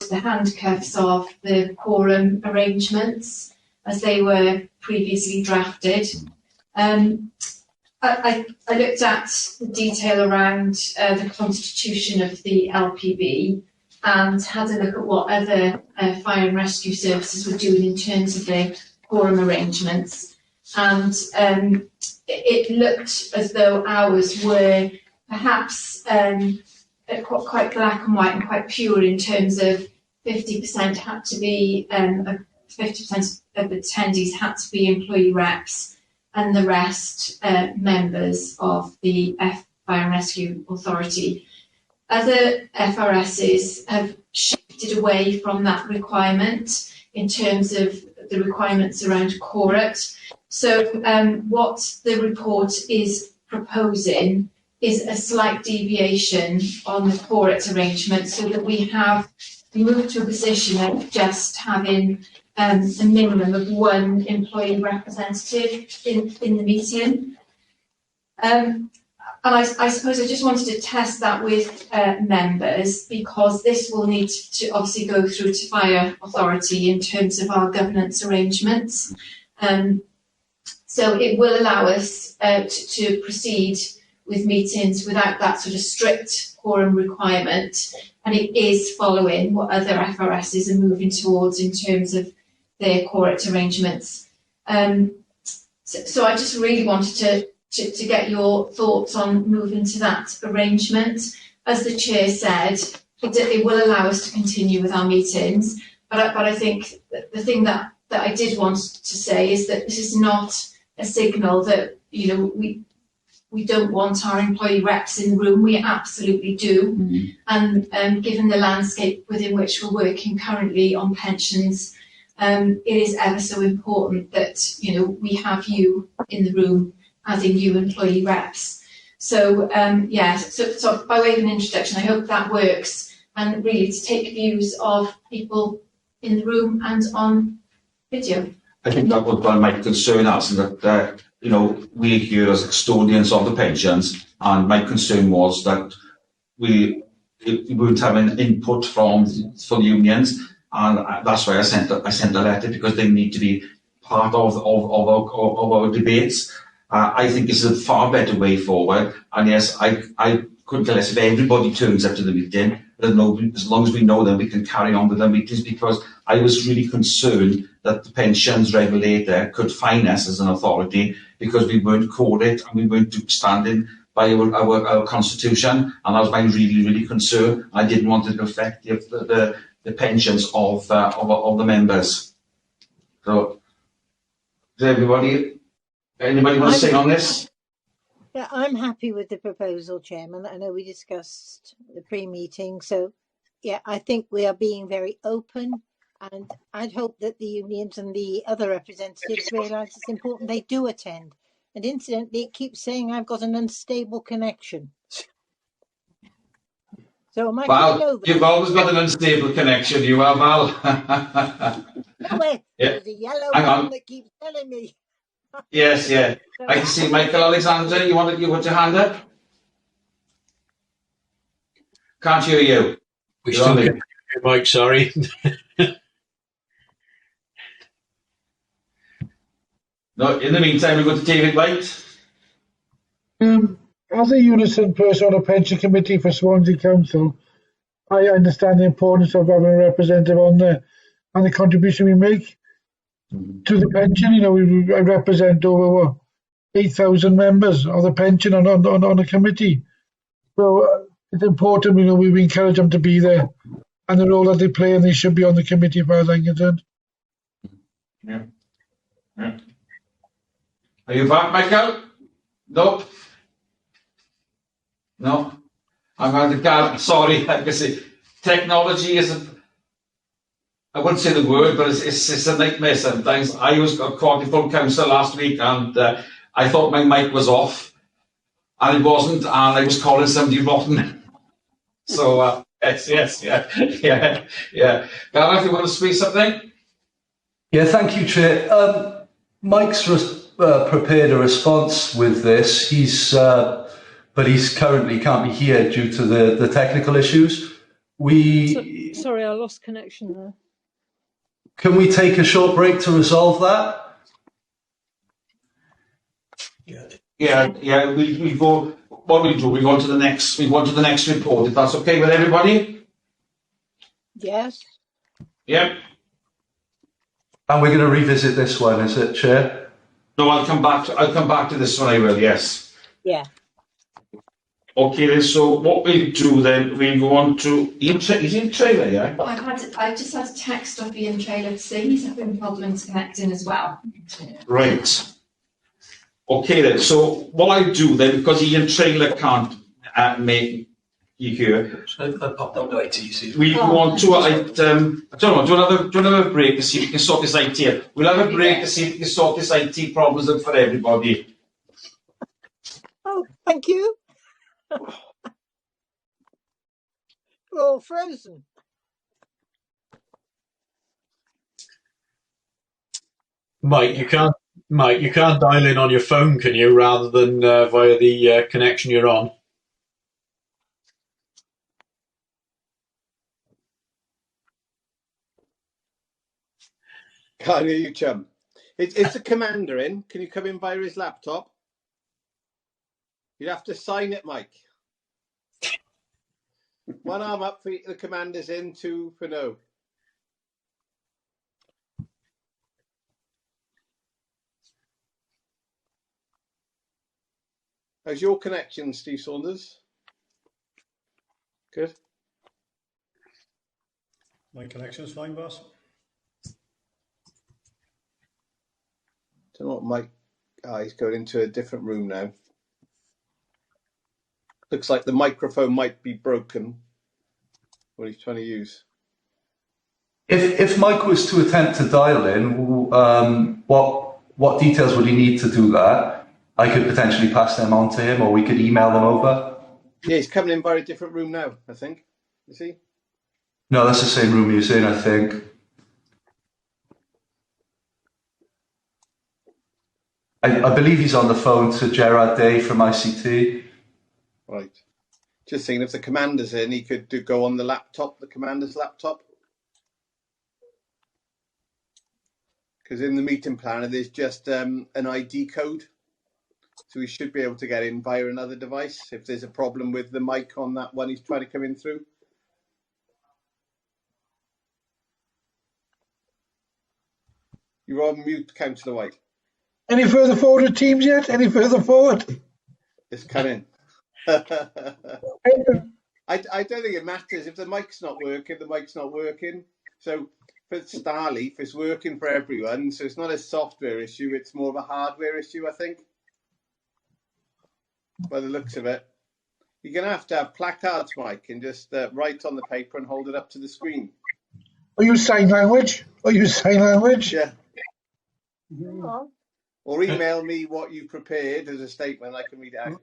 the handcuffs of the quorum arrangements as they were previously drafted. I looked at the detail around the constitution of the LPB and had a look at what other fire and rescue services were doing in terms of their quorum arrangements. And it looked as though ours were perhaps quite black and white and quite pure in terms of 50% had to be, 50% of attendees had to be employee reps, and the rest members of the Fire and Rescue Authority. Other FRSs have shifted away from that requirement in terms of the requirements around quorate. So what the report is proposing is a slight deviation on the quorate arrangement, so that we have moved to a position of just having a minimum of one employee representative in the meeting. And I suppose I just wanted to test that with members, because this will need to obviously go through to Fire Authority in terms of our governance arrangements. So it will allow us to proceed with meetings without that sort of strict quorum requirement, and it is following what other FRSs are moving towards in terms of their quorate arrangements. So I just really wanted to get your thoughts on moving to that arrangement. As the chair said, it will allow us to continue with our meetings, but I think that the thing that I did want to say is that this is not a signal that, you know, we don't want our employee reps in the room. We absolutely do. Mm-hmm. And given the landscape within which we're working currently on pensions, it is ever so important that, you know, we have you in the room as in you employee reps. So so by way of an introduction, I hope that works, and really to take views of people in the room and on video. I think that was my concern, Alison, that you know, we're here as custodians of the pensions, and my concern was that we weren't having input for the unions, and that's why I sent a letter, because they need to be part of our debates. I think it's a far better way forward, and yes, I couldn't care less if everybody turns up to the meeting, but as long as we know them, we can carry on with the meetings, because I was really concerned that the pensions regulator could fine us as an authority because we weren't quoted and we weren't standing by our constitution, and that was my really concern. I didn't want it to affect the pensions of the members. So, does anybody want to say on this? Yeah, I'm happy with the proposal, Chairman. I know we discussed the pre-meeting, so yeah, I think we are being very open, and I'd hope that the unions and the other representatives realise it's important they do attend. And incidentally, it keeps saying I've got an unstable connection. So am I going over? You've always got an unstable connection, you have, Val. No, there's a yellow one that keeps telling me. Yes, yeah. I can see Michael Alexander. You want your hand up? Can't hear you. We still can't hear you, Mike, sorry. No, in the meantime, we go to David White. As a unison person on a pension committee for Swansea Council, I understand the importance of having a representative on there and the contribution we make to the pension. You know, we represent over 8,000 members of the pension on the committee. So it's important, you know, we encourage them to be there and the role that they play, and they should be on the committee as far as I'm concerned. Yeah. Are you back, Michael? Nope. No. I'm going to go. Sorry, like I say, technology is I wouldn't say the word, but it's a nightmare sometimes. I was caught in full council last week, and I thought my mic was off, and it wasn't, and I was calling somebody rotten. So yes, yeah. Gareth, you want to speak something? Yeah, thank you, Chair. Mike's prepared a response with this. But he's currently can't be here due to the technical issues. Sorry, I lost connection there. Can we take a short break to resolve that? Yeah. We go. What we do? We go on to the next. We go on to the next report. If that's okay with everybody. Yes. Yep. And we're going to revisit this one, is it, Chair? No, I'll come back to this one. I will. Yes. Yeah. Okay. Then. So what we do then? We go on to Ian. Is Ian Trailer? Yeah. I've just had a text off Ian Trailer to say he's having problems connecting as well. Right. Okay then. So what I do then, because Ian Trailer can't make you hear, I popped out the IT. See. we go on to I don't know. Do you want to have a break to see if we can sort this IT out? We'll have a break to see if we can sort this IT problems out for everybody. Oh, thank you. Oh, frozen. Mike, you can't dial in on your phone, can you, rather than via the connection you're on? Can't hear you, chum. Is the commander in? Can you come in via his laptop? You'd have to sign it, Mike. One arm up for the commander's in, two for no. How's your connection, Steve Saunders? Good. My connection's fine, boss. Don't know what Mike. He's going into a different room now. Looks like the microphone might be broken. What he's trying to use. If Mike was to attempt to dial in, what details would he need to do that? I could potentially pass them on to him, or we could email them over. Yeah, he's coming in by a different room now, I think. Is he? No, that's the same room he's in, I think. I believe he's on the phone to Gerard Day from ICT. Right. Just thinking if the commander's in, he could go on the laptop, the commander's laptop. Because in the meeting planner, there's just an ID code. So he should be able to get in via another device if there's a problem with the mic on that one he's trying to come in through. You're on mute, Councillor White. Any further forward to Teams yet? Any further forward? It's coming. I don't think it matters. If the mic's not working, the mic's not working. So for Starleaf, it's working for everyone. So it's not a software issue. It's more of a hardware issue, I think. By the looks of it. You're going to have placards, Mike, and just write on the paper and hold it up to the screen. Or use sign language? Yeah. Mm-hmm. Or email me what you prepared as a statement. I can read it out.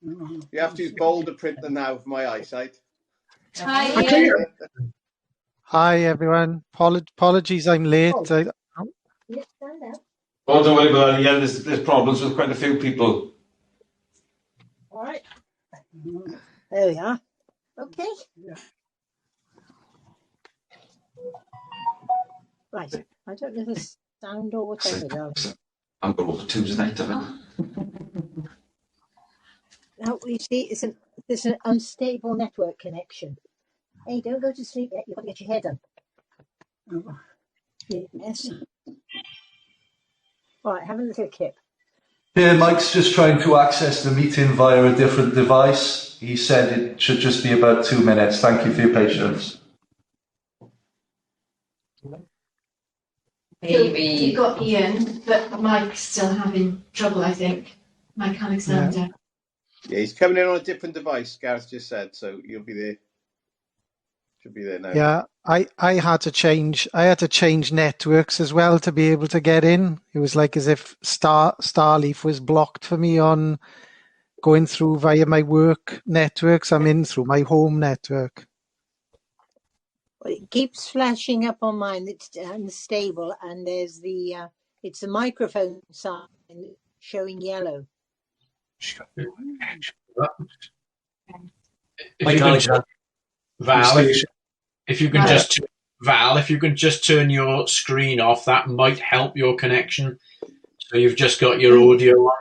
You have to use bolder print than now for my eyesight. Hi, Ian. Hi, everyone. Apologies, I'm late. Oh, don't worry about that. Yeah, there's problems with quite a few people. All right. There we are. Okay. Right. I don't know if it's sound or whatever it does. I'm going over Tuesday night, haven't Now, you see, there's an unstable network connection. Hey, don't go to sleep yet. You've got to get your head up. Yes. All right, have a little kip. Yeah, Mike's just trying to access the meeting via a different device. He said it should just be about 2 minutes. Thank you for your patience. Maybe you got Ian, but Mike's still having trouble, I think. Mike Alexander. Yeah, he's coming in on a different device, Gareth just said, so you'll be there. Should be there now. Yeah, I had to change networks as well to be able to get in. It was like as if Starleaf was blocked for me on going through via my work networks. I'm in through my home network. Well, it keeps flashing up on mine. It's unstable, and there's it's the microphone sign showing yellow. If Mike you can Alexander, Val, if you can Right. if you can just turn your screen off, that might help your connection. So you've just got your audio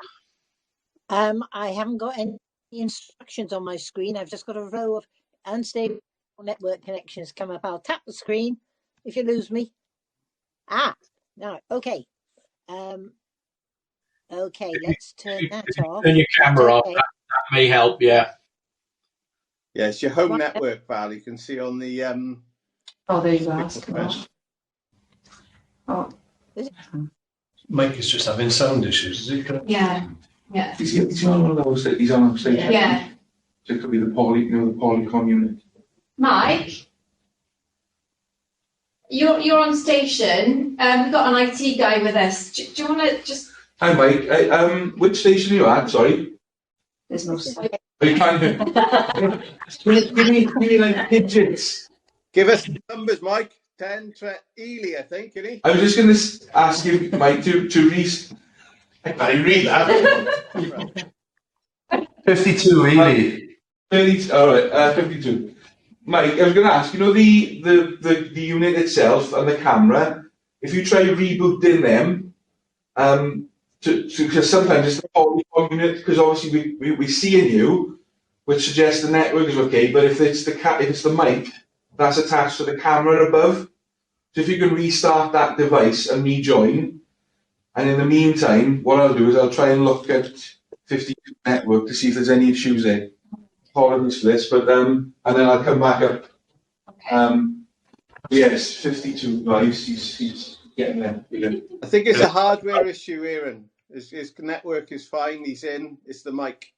on. I haven't got any instructions on my screen. I've just got a row of unstable network connections come up. I'll tap the screen if you lose me. No, okay. Okay, let's turn that off. Turn your camera off. Okay. That may help. Yeah. Yeah, it's your home Right. network, Val. You can see on the Oh, there you go. That's cool. Oh, Mike is just having sound issues, is he? yeah. Yeah. He's on one of those that he's on stage. Yeah. So it could be the Polycom unit. Mike, you're on station. We've got an IT guy with us. Do you want to just? Hi, Mike. Which station are you at? Sorry. There's no. Are you trying to give me like digits? Give us numbers, Mike. 10 Ely, I think, isn't he? I was just going to ask you, Mike, to read. I can't even read that. 52, Ely. 30. All right. 52. Mike, I was going to ask. You know the unit itself and the camera. If you try rebooting them, because sometimes it's the Polycom unit, because obviously we see in you, which suggests the network is okay. But if it's the mic that's attached to the camera above, so if you can restart that device and rejoin, and in the meantime, what I'll do is I'll try and look at 52 network to see if there's any issues there. Apologies for this, but and then I'll come back up. Okay. Yes, 52 guys. He's getting there. I think it's a hardware issue, Aaron. His network is fine. He's in. It's the mic.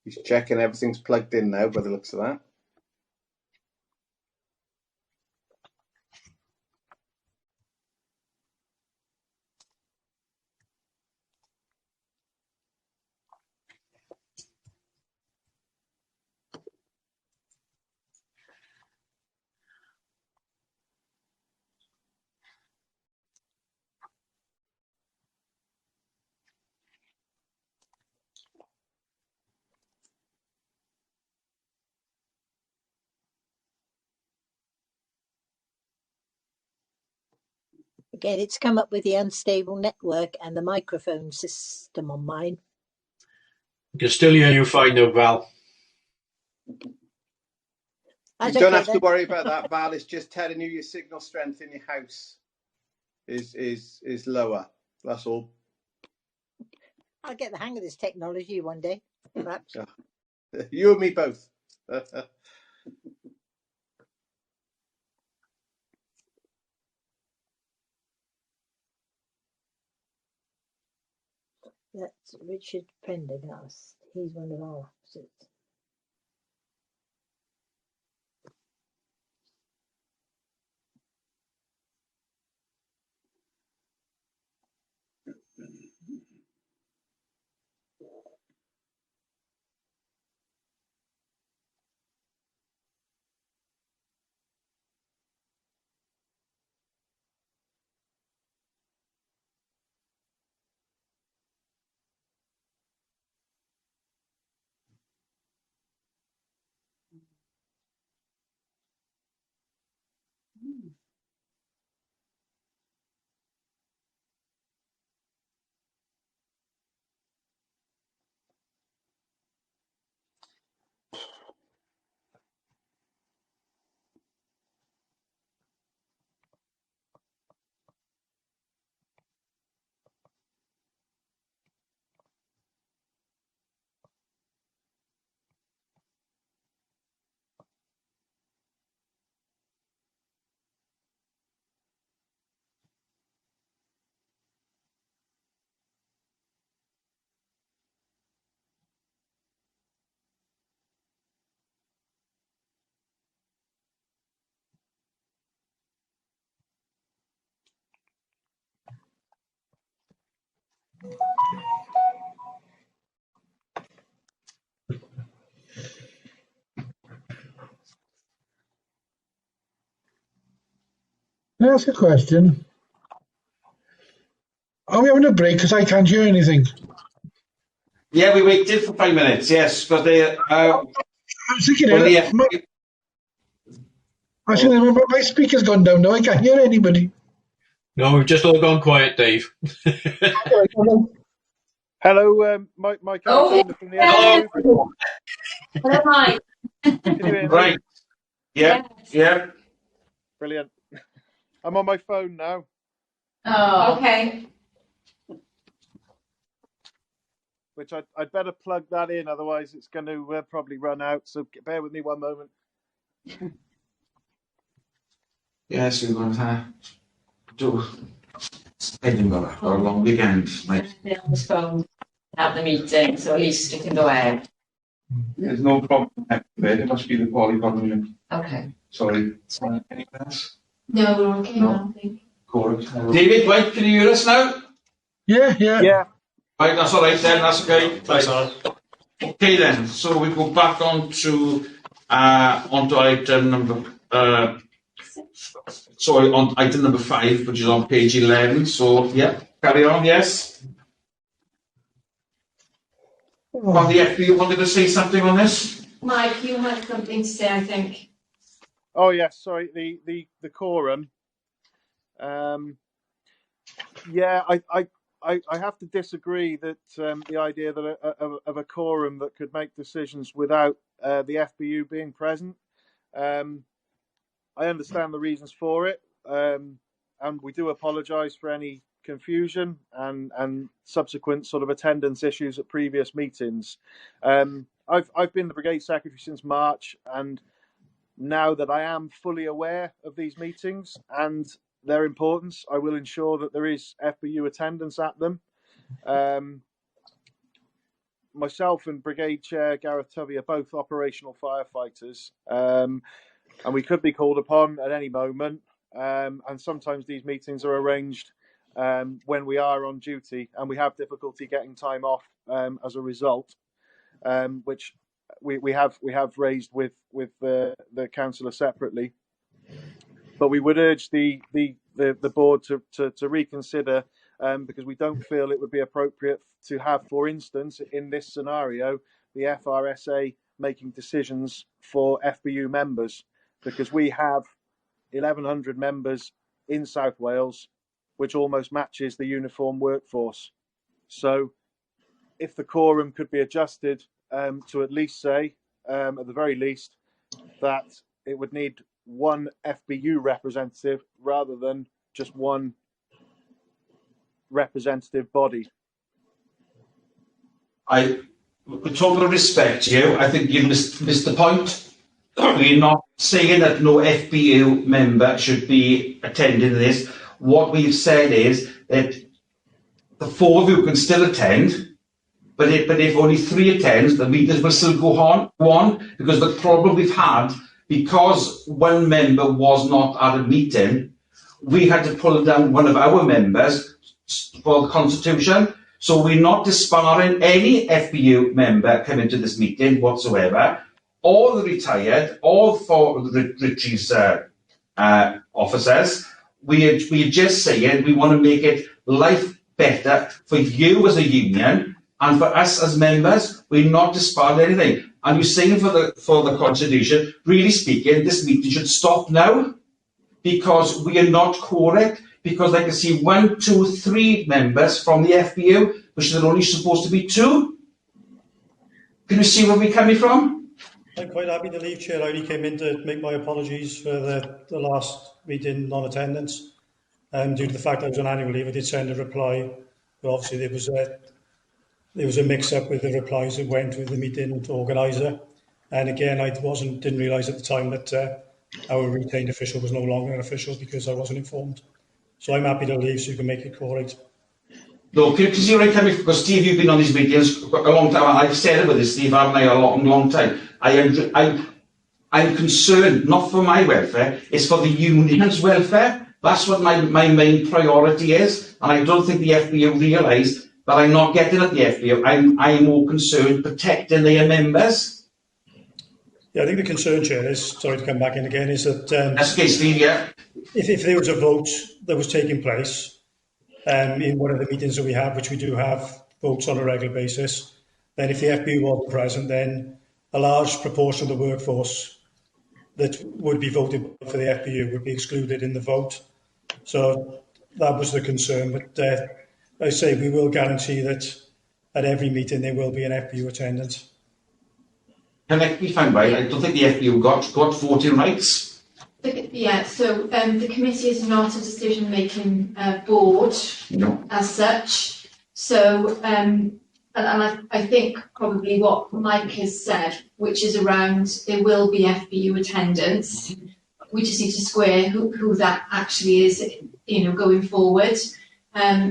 He's checking everything's plugged in now by the looks of that. Again, it's come up with the unstable network and the microphone system on mine. I can still hear you fine though, Val. You don't have to worry about that, Val. It's just telling you your signal strength in your house is lower. That's all. I'll get the hang of this technology one day, perhaps. You and me both. That's Richard Prendergast. He's one of our officers. Can I ask a question? Are we having a break? Because I can't hear anything. Yeah, we waited for 5 minutes, yes, because they... I was thinking, well, yeah. my speaker's gone down now. I can't hear anybody. No, we've just all gone quiet, Dave. Hello, Mike Alexander from the yeah. Hello, Hello, Mike. Can you hear me? Right. Yeah, yeah. Brilliant. I'm on my phone now. Oh, okay. Which I'd better plug that in, otherwise it's going to probably run out. So bear with me one moment. Yes, we're going to do Edinburgh for a long weekend. Like. On his phone at the meeting, so at least you can go ahead. There's no problem. It must be the quality problem. Okay. Sorry. Anything else? No, we're okay No. now, I think. Cool. David, White, can you hear us now? Yeah. Right, that's all right then, that's okay. That's all. Okay then, so we go back onto item number on item number 5, which is on page 11. So yeah, carry on, yes. On the FB, you wanted to say something on this? Mike, you had something to say, I think. Oh yes, sorry. The quorum. Yeah, I have to disagree that the idea that of a quorum that could make decisions without the FBU being present. I understand the reasons for it, and we do apologise for any confusion and subsequent sort of attendance issues at previous meetings. I've been the brigade secretary since March, and now that I am fully aware of these meetings and their importance, I will ensure that there is FBU attendance at them. Myself and Brigade Chair Gareth Tovey are both operational firefighters, and we could be called upon at any moment. And sometimes these meetings are arranged when we are on duty, and we have difficulty getting time off as a result, which we have raised with the councillor separately. But we would urge the board to reconsider, because we don't feel it would be appropriate to have, for instance, in this scenario, the FRSA making decisions for FBU members, because we have 1,100 members in South Wales, which almost matches the uniform workforce. So if the quorum could be adjusted to at least say, at the very least, that it would need one FBU representative rather than just one representative body. With total respect to you, I think you missed the point. We're not saying that no FBU member should be attending this. What we've said is that the 4 of you can still attend, but if only 3 attend, the meetings will still go on, because the problem we've had, because one member was not at a meeting, we had to pull down one of our members for the Constitution. So we're not disparaging any FBU member coming to this meeting whatsoever. All the retired, all 4 of the Ritchie's officers, we're just saying we want to make it life better for you as a union and for us as members. We're not disparaging anything. And you're saying for the Constitution, really speaking, this meeting should stop now, because we are not correct, because I can see 1, 2, 3 members from the FBU, which are only supposed to be 2. Can you see where we're coming from? I'm quite happy to leave, Chair. I only came in to make my apologies for the last meeting non-attendance. Due to the fact I was on annual leave, I did send a reply, but obviously there was a mix-up with the replies that went with the meeting organiser. And again, I didn't realise at the time that our retained official was no longer an official, because I wasn't informed. So I'm happy to leave so you can make it correct. No, because you're right, because Steve, you've been on these meetings a long time, and I've said it with this, Steve, haven't I, a long time. I'm concerned, not for my welfare, it's for the union's welfare. That's what my main priority is, and I don't think the FBU realised that I'm not getting at the FBU. I'm more concerned protecting their members. Yeah, I think the concern, Chair, is, sorry to come back in again, is that That's okay, Steve, yeah. if there was a vote that was taking place in one of the meetings that we have, which we do have votes on a regular basis, then if the FBU wasn't present, then a large proportion of the workforce that would be voted for the FBU would be excluded in the vote. So that was the concern. But I say we will guarantee that at every meeting there will be an FBU attendance. Correct me if I'm right, I don't think the FBU got voting rights. Yeah, so the committee is not a decision-making board as such. So, and I think probably what Mike has said, which is around there will be FBU attendance. We just need to square who that actually is, going forward.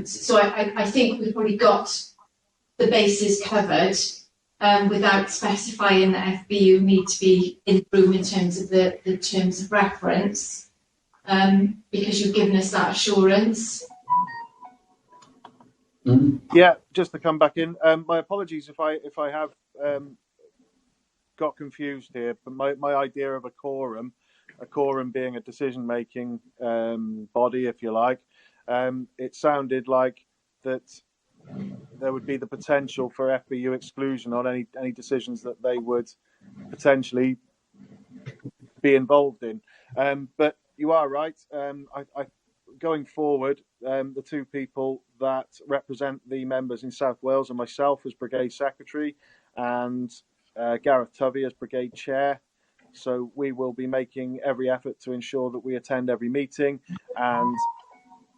So I think we've probably got the bases covered without specifying that FBU need to be in the room in terms of the terms of reference, because you've given us that assurance. Yeah, just to come back in. My apologies if I have got confused here, but my idea of a quorum being a decision-making body, if you like, it sounded like that there would be the potential for FBU exclusion on any decisions that they would potentially be involved in. But you are right. Going forward, the two people that represent the members in South Wales are myself as Brigade Secretary and Gareth Tovey as Brigade Chair. So we will be making every effort to ensure that we attend every meeting, and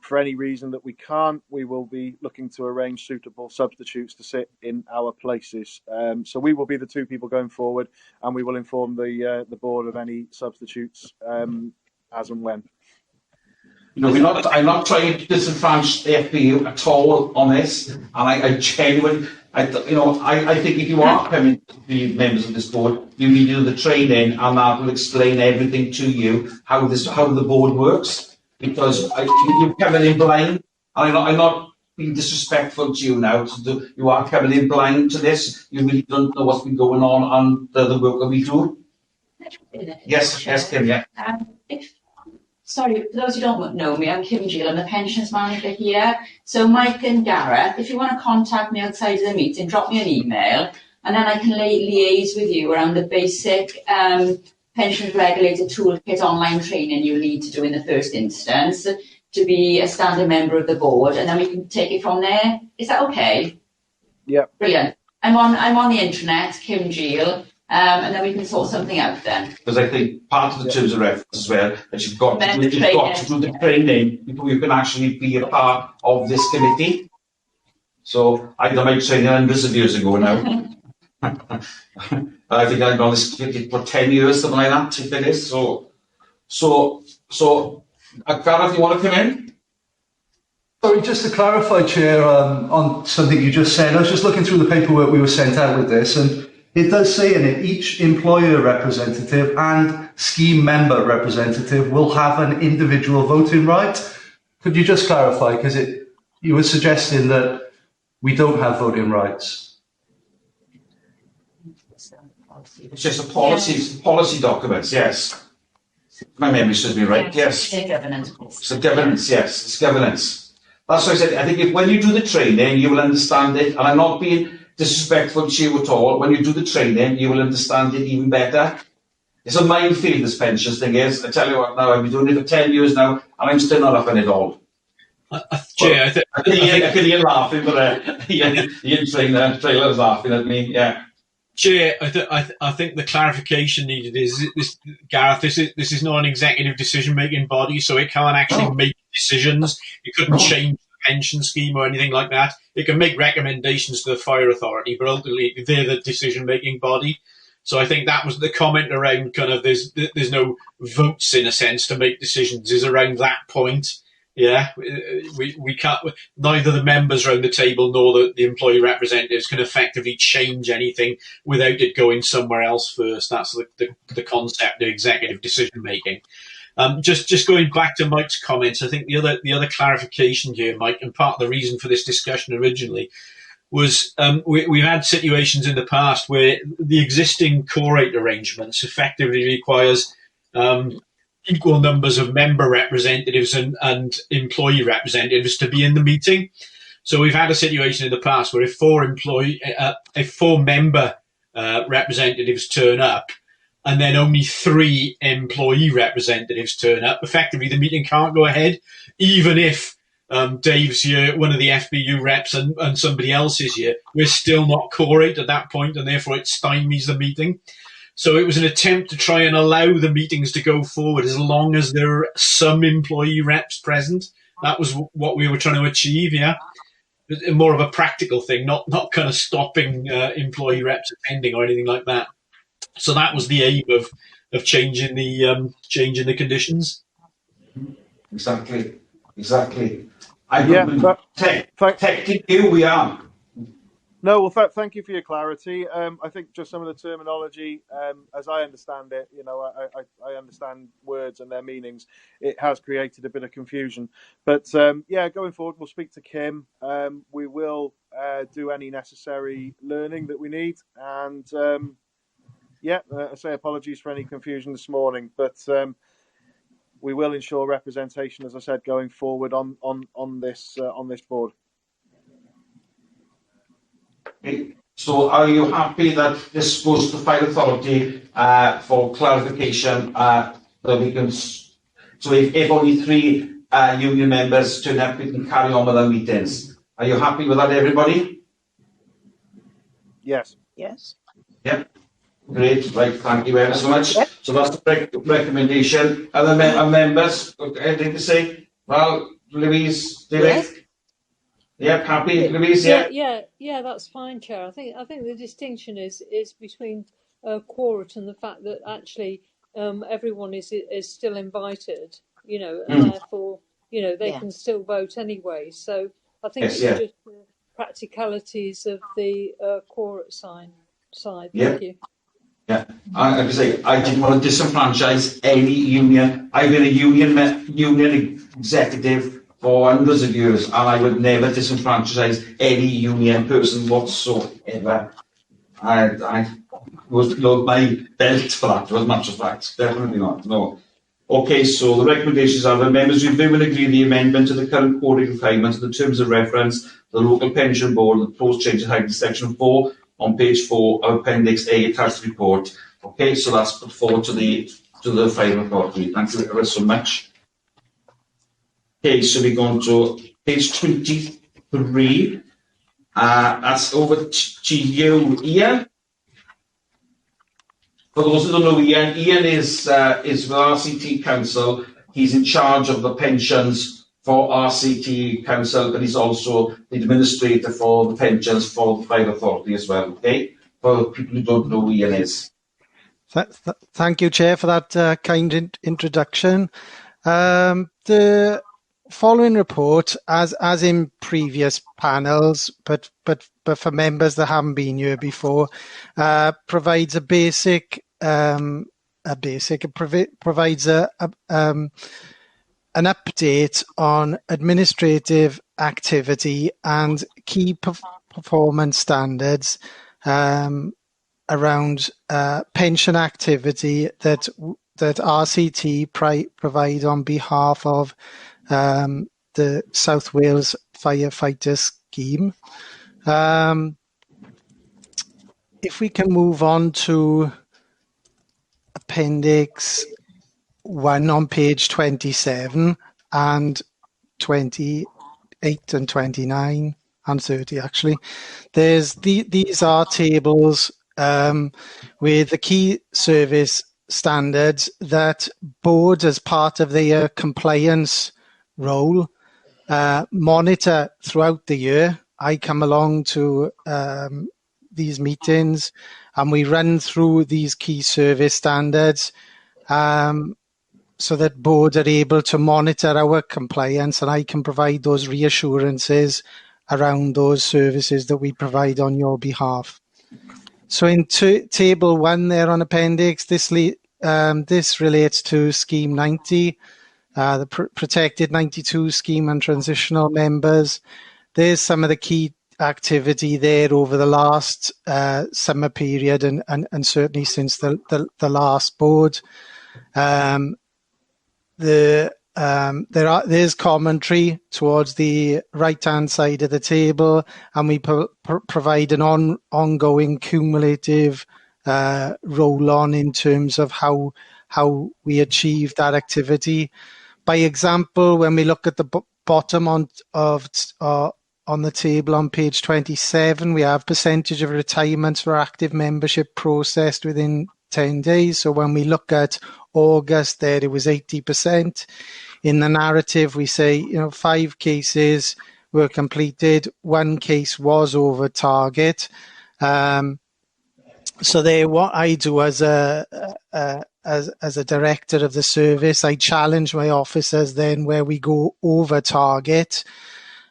for any reason that we can't, we will be looking to arrange suitable substitutes to sit in our places. So we will be the two people going forward, and we will inform the board of any substitutes as and when. I'm not trying to disadvantage the FBU at all on this, and I genuinely, I think if you are coming to be members of this board, you need to do the training, and that will explain everything to you how the board works. Because you're coming in blind, and I'm not being disrespectful to you now. You are coming in blind to this. You really don't know what's been going on and the work that we do. Yes, Kim, yeah. Sorry, for those who don't know me, I'm Kim Gill, I'm the pensions manager here. So Mike and Gareth, if you want to contact me outside of the meeting, drop me an email, and then I can liaise with you around the basic pensions regulator toolkit online training you need to do in the first instance to be a standing member of the board, and then we can take it from there. Is that okay? Yeah. Brilliant. I'm on the internet, Kim Gill, and then we can sort something out then. Because I think part of the terms of reference as well, that you've got to do the training before you can actually be a part of this committee. So I done my training hundreds of years ago now. I think I've been on this committee for 10 years, something like that, if it is. So, Gareth, you want to come in? Sorry, just to clarify, Chair, on something you just said, I was just looking through the paperwork we were sent out with this, and it does say in it, each employer representative and scheme member representative will have an individual voting right. Could you just clarify, because you were suggesting that we don't have voting rights? It's just a policy documents, yes. My memory should be right, yes. It's governance. So governance, yes, it's governance. That's why I said, I think when you do the training, you will understand it, and I'm not being disrespectful to you at all. When you do the training, you will understand it even better. It's a minefield, this pensions thing is. I tell you what now, I've been doing it for 10 years now, and I'm still not up in it all. Chair, I can hear laughing, but Ian trailer's laughing at me, yeah. Chair, I think the clarification needed is this, Gareth. This is not an executive decision-making body, so it can't actually make decisions. It couldn't change the pension scheme or anything like that. It can make recommendations to the fire authority, but ultimately they're the decision-making body. So I think that was the comment around kind of there's no votes in a sense to make decisions is around that point. Yeah, we can't. Neither the members around the table nor the employee representatives can effectively change anything without it going somewhere else first. That's the concept of executive decision making. Just going back to Mike's comments, I think the other clarification here, Mike, and part of the reason for this discussion originally was we've had situations in the past where the existing core rate arrangements effectively requires equal numbers of member representatives and employee representatives to be in the meeting. So we've had a situation in the past where if four member representatives turn up, and then only 3 employee representatives turn up, effectively the meeting can't go ahead, even if Dave's here, one of the FBU reps, and somebody else is here. We're still not quorate at that point, and therefore it stymies the meeting. So it was an attempt to try and allow the meetings to go forward as long as there are some employee reps present. That was what we were trying to achieve, yeah. More of a practical thing, not kind of stopping employee reps attending or anything like that. So that was the aim of changing the conditions. Exactly. Protecting you, we are. No, well, thank you for your clarity. I think just some of the terminology, as I understand it, I understand words and their meanings. It has created a bit of confusion. But, going forward, we'll speak to Kim. We will do any necessary learning that we need. And, I say apologies for any confusion this morning. But we will ensure representation, as I said, going forward on this board. Okay. So are you happy that this goes to the Fire Authority for clarification that we can, so if only 3 union members turn up, we can carry on with our meetings. Are you happy with that, everybody? Yes. Yes. Yep. Great. Right. Thank you ever so much. Yep. So that's the recommendation. Other members, anything to say? Well, Louise, David? Yes. Yep, happy, Louise. Yeah, that's fine, Chair. I think the distinction is between quorum and the fact that actually everyone is still invited, and therefore they can still vote anyway. So I think it's just the practicalities of the quorum side. Thank you. Yeah, I didn't want to disenfranchise any union. I've been a union executive for hundreds of years, and I would never disenfranchise any union person whatsoever. I was below my belt for that, as a matter of fact. Definitely not, no. Okay, so the recommendations are the members review and agree the amendment to the current quorum requirements and the terms of reference, the local pension board, the proposed change in section 4 on page 4 of Appendix A attached report. Okay, so that's put forward to the Fire Authority. Thank you ever so much. Okay, so we're going to page 23. That's over to you, Ian. For those who don't know Ian, is with RCT Council. He's in charge of the pensions for RCT Council, but he's also the administrator for the pensions for the Fire Authority as well. Okay, for people who don't know who Ian is. Thank you, Chair, for that kind introduction. The following report, as in previous panels, but for members that haven't been here before, provides provides an update on administrative activity and key performance standards around pension activity that RCT provide on behalf of the South Wales Firefighter Scheme. If we can move on to Appendix 1 on page 27 and 28 and 29 and 30 actually. These are tables with the key service standards that boards, as part of their compliance role, monitor throughout the year. I come along to these meetings and we run through these key service standards so that boards are able to monitor our compliance, and I can provide those reassurances around those services that we provide on your behalf. So in table 1 there on appendix, this this relates to Scheme 90, the Protected 92 scheme and transitional members. There's some of the key activity there over the last summer period and certainly since the last board. There's commentary towards the right-hand side of the table, and we provide an ongoing cumulative roll-on in terms of how we achieve that activity. By example, when we look at the bottom on the table on page 27, we have percentage of retirements for active membership processed within 10 days. So when we look at August, there it was 80%. In the narrative, we say 5 cases were completed, 1 case was over target. So there, what I do as a director of the service, I challenge my officers then where we go over target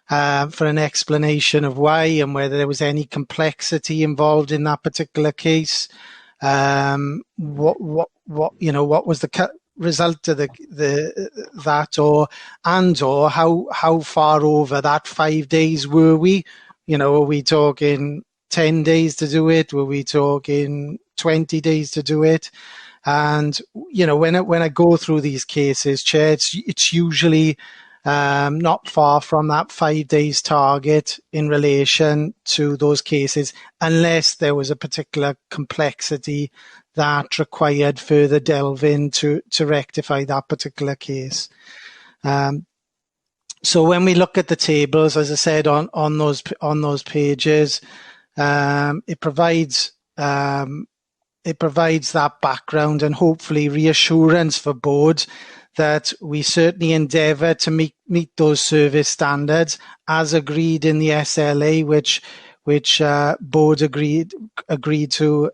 for an explanation of why and whether there was any complexity involved in that particular case. What was the result of that, or how far over that 5 days were we? Are we talking 10 days to do it? Were we talking 20 days to do it? And when I go through these cases, Chair, it's usually not far from that 5 days target in relation to those cases, unless there was a particular complexity that required further delving to rectify that particular case. So when we look at the tables, as I said, on those pages, it provides that background and hopefully reassurance for board that we certainly endeavour to meet those service standards as agreed in the SLA, which board agreed to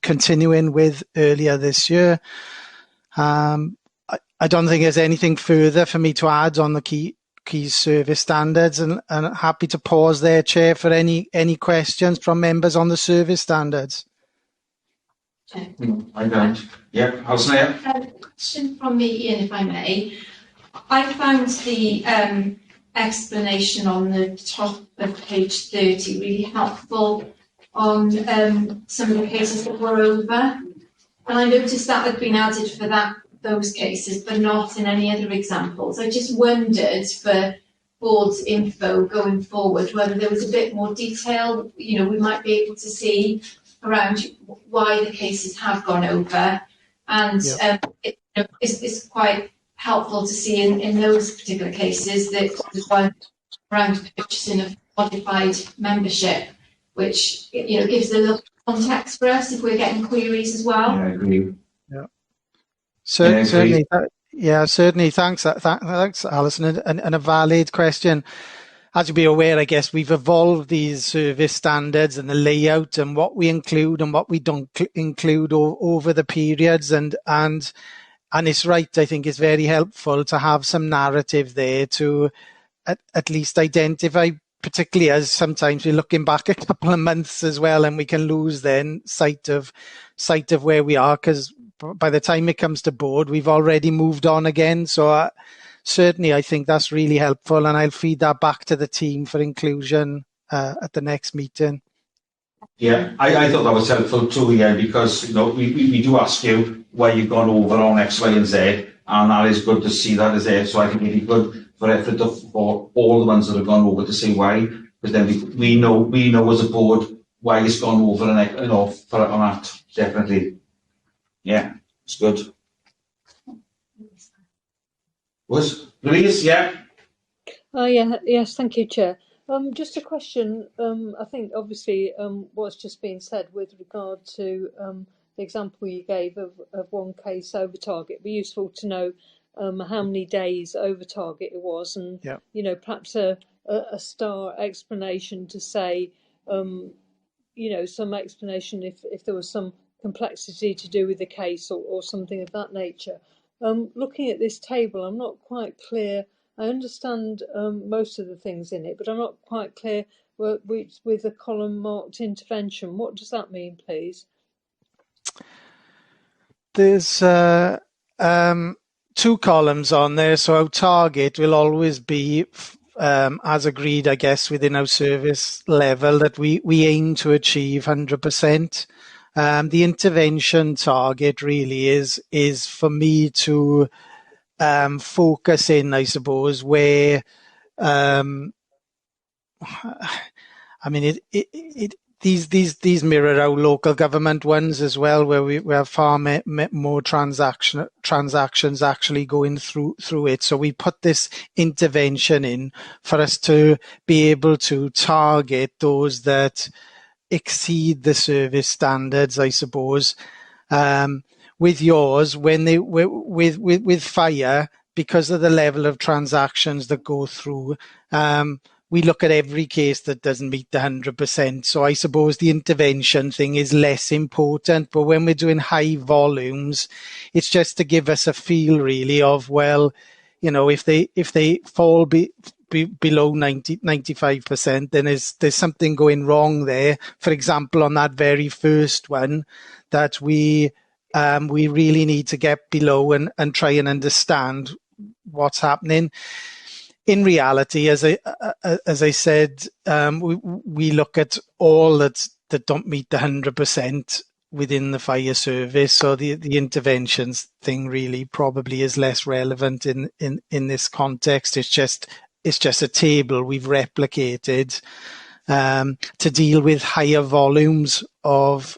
continuing with earlier this year. I don't think there's anything further for me to add on the key service standards, and happy to pause there, Chair, for any questions from members on the service standards. I don't. Yeah, Alison. Question from me, Ian, if I may. I found the explanation on the top of page 30 really helpful on some of the cases that were over. And I noticed that had been added for those cases, but not in any other examples. I just wondered for board's info going forward, whether there was a bit more detail, we might be able to see around why the cases have gone over. And it's quite helpful to see in those particular cases that there's one around purchasing of modified membership, which gives a little context for us if we're getting queries as well. Yeah, I agree. Certainly. Certainly. Thanks, Alison, and a valid question. As you'll be aware, I guess we've evolved these service standards and the layout and what we include and what we don't include over the periods, and it's right. I think it's very helpful to have some narrative there to at least identify, particularly as sometimes we're looking back a couple of months as well, and we can lose then sight of where we are, because by the time it comes to board, we've already moved on again. So certainly, I think that's really helpful, and I'll feed that back to the team for inclusion at the next meeting. Yeah, I thought that was helpful too, yeah, because we do ask you why you've gone over on X, Y, and Z, and that is good to see that is there. So I think it'd be good for all the ones that have gone over to see why, because then we know as a board why it's gone over, and for on that definitely. Yeah, it's good. Louise, yeah. Yes, thank you, Chair. Just a question. I think obviously what's just been said with regard to the example you gave of one case over target. It'd be useful to know how many days over target it was, and perhaps a star explanation to say, some explanation if there was some complexity to do with the case or something of that nature. Looking at this table, I'm not quite clear. I understand most of the things in it, but I'm not quite clear with the column marked intervention. What does that mean, please? There's two columns on there, so our target will always be, as agreed, I guess, within our service level, that we aim to achieve 100%. The intervention target really is for me to focus in, I suppose, where I mean these mirror our local government ones as well, where we have far more transactions actually going through it. So we put this intervention in for us to be able to target those that exceed the service standards, I suppose. With yours, when they with fire, because of the level of transactions that go through, we look at every case that doesn't meet the 100%. So I suppose the intervention thing is less important. But when we're doing high volumes, it's just to give us a feel really of, well, you know, if they fall below 95%, then there's something going wrong there. For example, on that very first one, that we really need to get below and try and understand what's happening. In reality, as I said, we look at all that don't meet the 100% within the fire service. So the interventions thing really probably is less relevant in this context. It's just a table we've replicated to deal with higher volumes of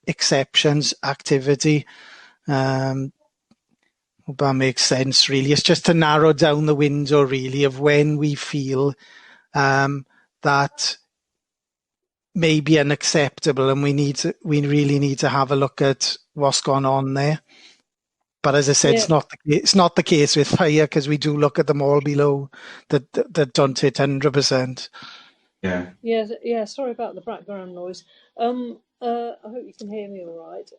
exceptions activity. Hope that makes sense, really. It's just to narrow down the window, really, of when we feel that may be unacceptable, and we really need to have a look at what's gone on there. But as I said, it's not the case with fire, because we do look at them all below that don't hit 100%. Yeah. Sorry about the background noise. I hope you can hear me all right.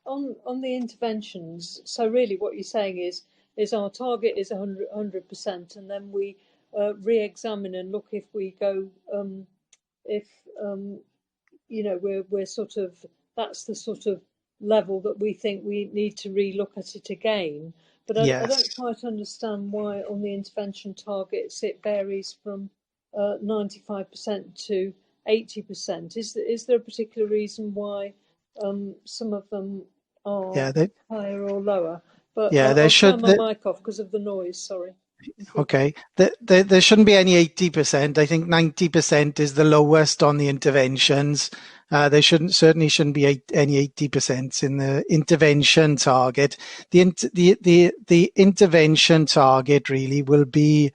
On the interventions, so really what you're saying is our target is 100%, and then we re-examine and look if we go, we're sort of, that's the sort of level that we think we need to re-look at it again. But I don't quite understand why on the intervention targets it varies from 95% to 80%. Is there a particular reason why some of them are higher or lower? But I'll turn my mic off because of the noise, sorry. Okay. There shouldn't be any 80%. I think 90% is the lowest on the interventions. There certainly shouldn't be any 80% in the intervention target. The intervention target really will be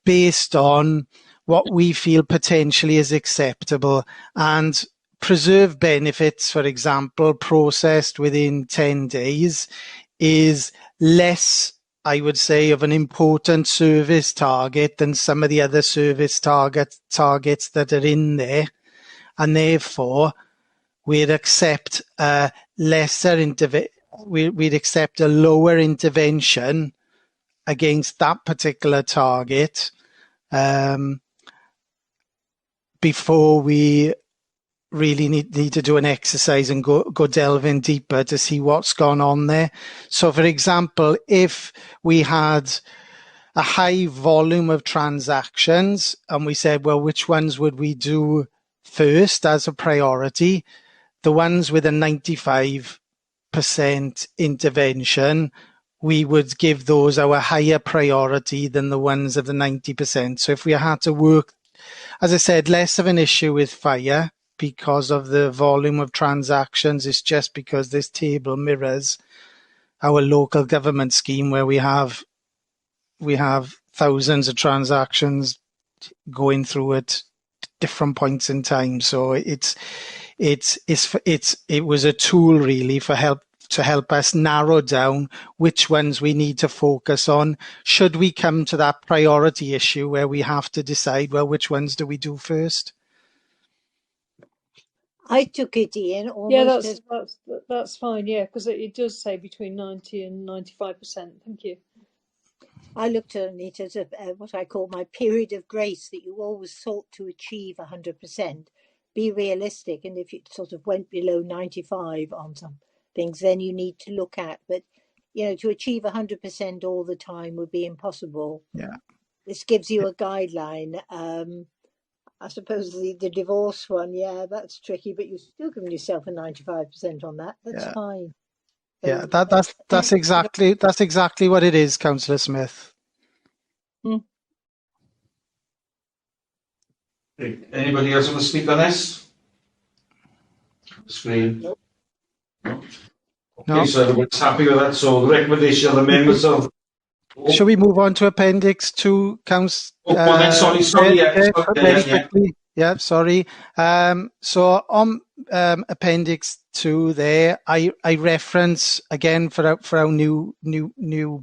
based on what we feel potentially is acceptable, and preserved benefits, for example, processed within 10 days is less, I would say, of an important service target than some of the other service targets that are in there. And therefore, we'd accept a we'd accept a lower intervention against that particular target before we really need to do an exercise and go delving deeper to see what's gone on there. So, for example, if we had a high volume of transactions and we said, well, which ones would we do first as a priority? The ones with a 95% intervention, we would give those our higher priority than the ones of the 90%. So if we had to work, as I said, less of an issue with fire because of the volume of transactions. It's just because this table mirrors our local government scheme, where we have thousands of transactions going through at different points in time. So it was a tool really to help us narrow down which ones we need to focus on should we come to that priority issue where we have to decide, well, which ones do we do first? I took it, Ian. Almost that's fine. Yeah, because it does say between 90 and 95%. Thank you. I looked on it as what I call my period of grace, that you always sought to achieve 100%. Be realistic, and if it sort of went below 95 on some things, then you need to look at. But, to achieve 100% all the time would be impossible. Yeah. This gives you a guideline. I suppose the divorce one, that's tricky, but you're still giving yourself a 95% on that. That's fine. So, Yeah, that's exactly what it is, Councillor Smith. Anybody else want to speak on this? Screen. Nope. No. Okay, No. so everyone's happy with that. So the recommendation of the members of. Shall we move on to Appendix 2, Council? Sorry, very quickly. Yeah, sorry. So on Appendix 2 there, I reference again for our new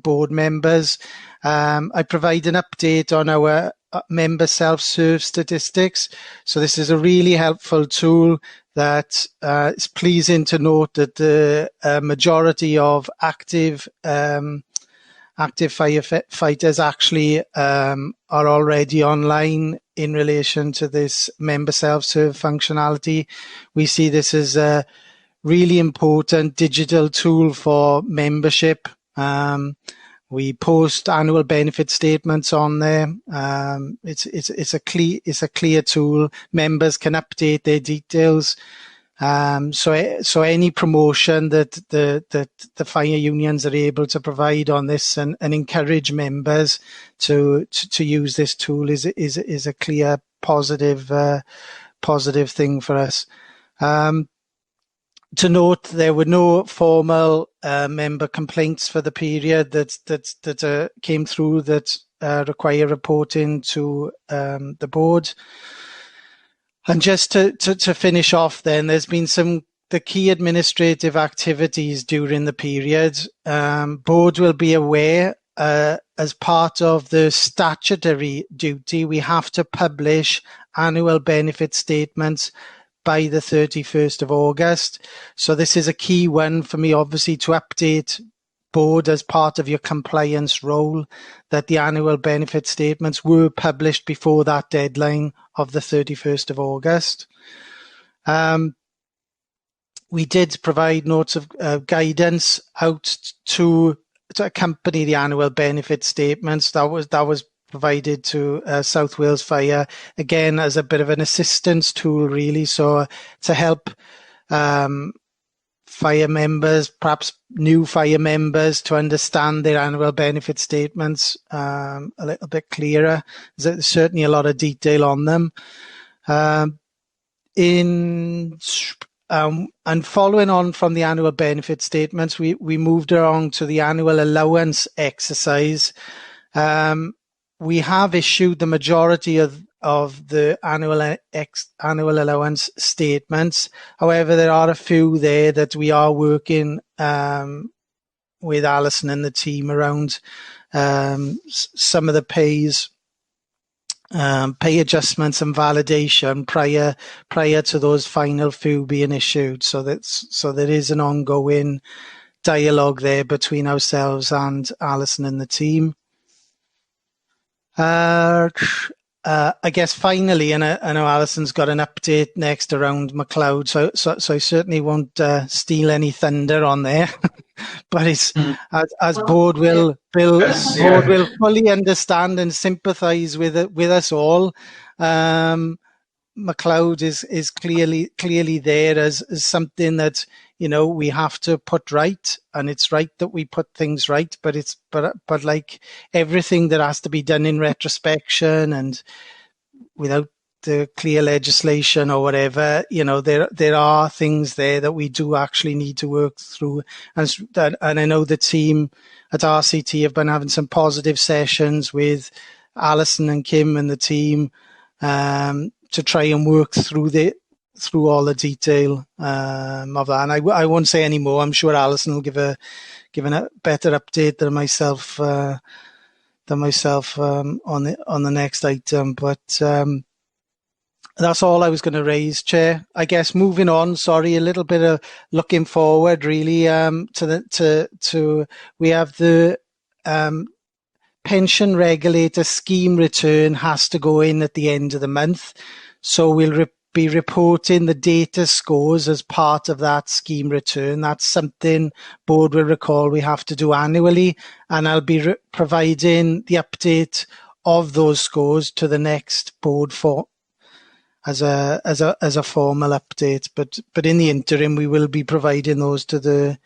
board members. I provide an update on our member self-serve statistics. So this is a really helpful tool that it's pleasing to note that the majority of active firefighters actually are already online in relation to this member self-serve functionality. We see this as a really important digital tool for membership. We post annual benefit statements on there. It's a clear tool. Members can update their details. So any promotion that the fire unions are able to provide on this and encourage members to use this tool is a clear positive thing for us. To note, there were no formal member complaints for the period that came through that require reporting to the board. And just to finish off then, there's been the key administrative activities during the period. Board will be aware, as part of the statutory duty, we have to publish annual benefit statements by the 31st of August. So this is a key one for me, obviously, to update board as part of your compliance role, that the annual benefit statements were published before that deadline of the 31st of August. We did provide notes of guidance out to accompany the annual benefit statements. That was provided to South Wales Fire, again as a bit of an assistance tool, really, so to help fire members, perhaps new fire members, to understand their annual benefit statements a little bit clearer. There's certainly a lot of detail on them. And following on from the annual benefit statements, we moved along to the annual allowance exercise. We have issued the majority of the annual allowance statements. However, there are a few there that we are working with Alison and the team around some of the pay adjustments and validation prior to those final few being issued. So there is an ongoing dialogue there between ourselves and Alison and the team. I guess finally, and I know Alison's got an update next around MacLeod, so I certainly won't steal any thunder on there. But it's as board will fully understand and sympathise with us all. MacLeod is clearly there as something that we have to put right, and it's right that we put things right. But like everything that has to be done in retrospection and without the clear legislation or whatever, there are things there that we do actually need to work through. And I know the team at RCT have been having some positive sessions with Alison and Kim and the team to try and work through all the detail of that. And I won't say any more. I'm sure Alison will give a better update than myself on the next item. But that's all I was going to raise, Chair. I guess moving on. Sorry, a little bit of looking forward, really. To we have the pension regulator scheme return has to go in at the end of the month, so we'll be reporting the data scores as part of that scheme return. That's something board will recall we have to do annually, and I'll be providing the update of those scores to the next board for as a formal update. But in the interim, we will be providing those to the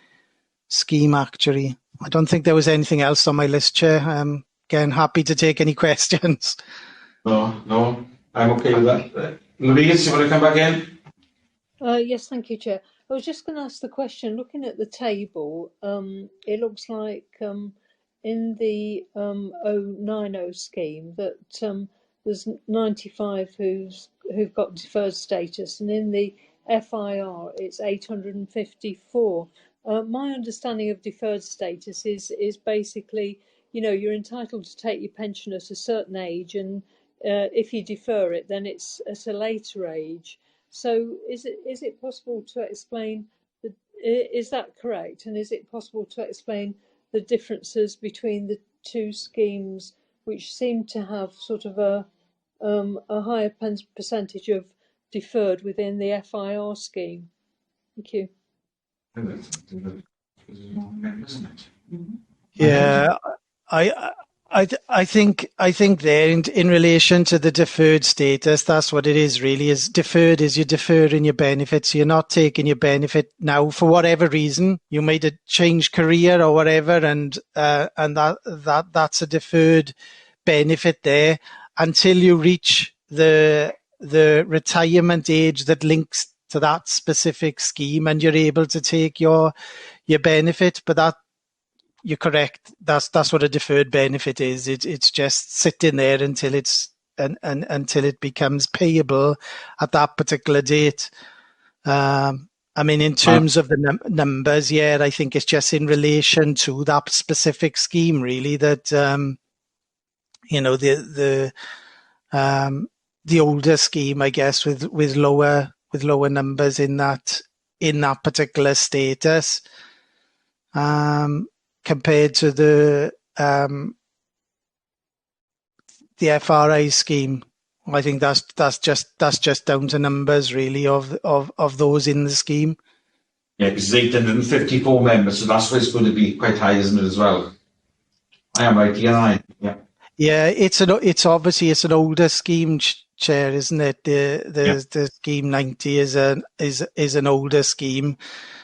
scheme actuary. I don't think there was anything else on my list, Chair. Again, happy to take any questions. No, I'm okay with that. Louise, you want to come back in? Yes, thank you, Chair. I was just going to ask the question, looking at the table, it looks like in the 090 scheme that there's 95 who've got deferred status, and in the FIR it's 854. My understanding of deferred status is basically, you're entitled to take your pension at a certain age, and if you defer it, then it's at a later age. So is it possible to explain, is that correct? And is it possible to explain the differences between the two schemes, which seem to have sort of a higher percentage of deferred within the FIR scheme? Thank you. Yeah, I think there in relation to the deferred status, that's what it is really. Is deferred is you're deferring your benefit, so you're not taking your benefit now for whatever reason. You made a change career or whatever, and that's a deferred benefit there until you reach the retirement age that links to that specific scheme, and you're able to take your benefit. But that, you're correct. That's what a deferred benefit is. It's just sitting there until until it becomes payable at that particular date. I mean, in terms of the numbers, yeah, I think it's just in relation to that specific scheme, really. That the older scheme, I guess, with lower numbers in that particular status. Compared to the FRA scheme, I think that's just down to numbers really of those in the scheme. Yeah, because it's 854 members, so that's why it's going to be quite high, isn't it, as well? I am right, yeah. Yeah, it's obviously an older scheme, Chair, isn't it? The scheme 90 is an older scheme.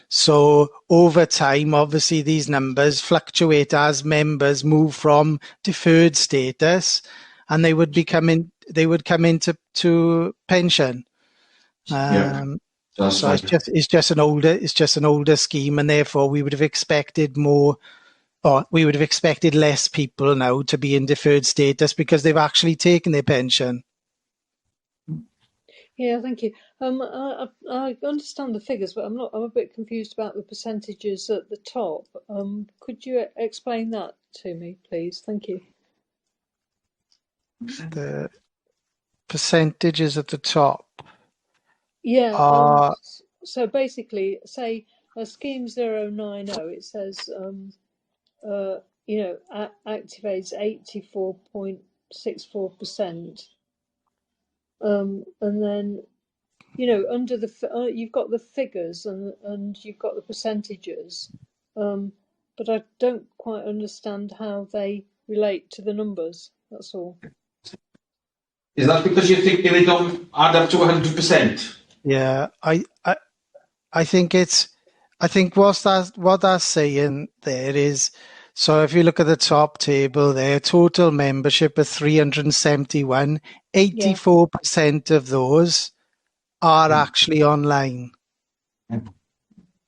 So over time, obviously, these numbers fluctuate as members move from deferred status, and they would come into pension. So it's just an older scheme, and therefore we would have expected more, or we would have expected less people now to be in deferred status because they've actually taken their pension. Yeah, thank you. I understand the figures, but I'm a bit confused about the percentages at the top. Could you explain that to me, please? Thank you. The percentages at the top. Yeah. So basically, say scheme 090, it says activates 84.64%. And then, under the you've got the figures and you've got the percentages, but I don't quite understand how they relate to the numbers. That's all. Is that because you think they don't add up to 100%? Yeah, I think what that's saying there is. So if you look at the top table there, total membership of 371, 84% of those are actually online.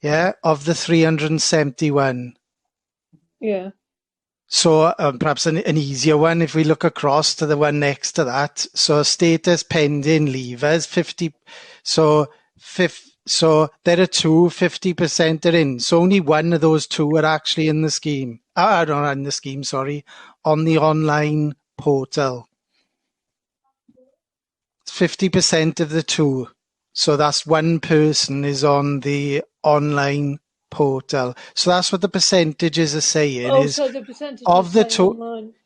Yeah, of the 371. Yeah. So perhaps an easier one, if we look across to the one next to that. So status pending leavers, 50. So there are 50% are in. So only one of those two are actually in the scheme. Not in the scheme, sorry, on the online portal. 50% of the two. So that's one person is on the online portal. So that's what the percentages are saying. So the percentage of the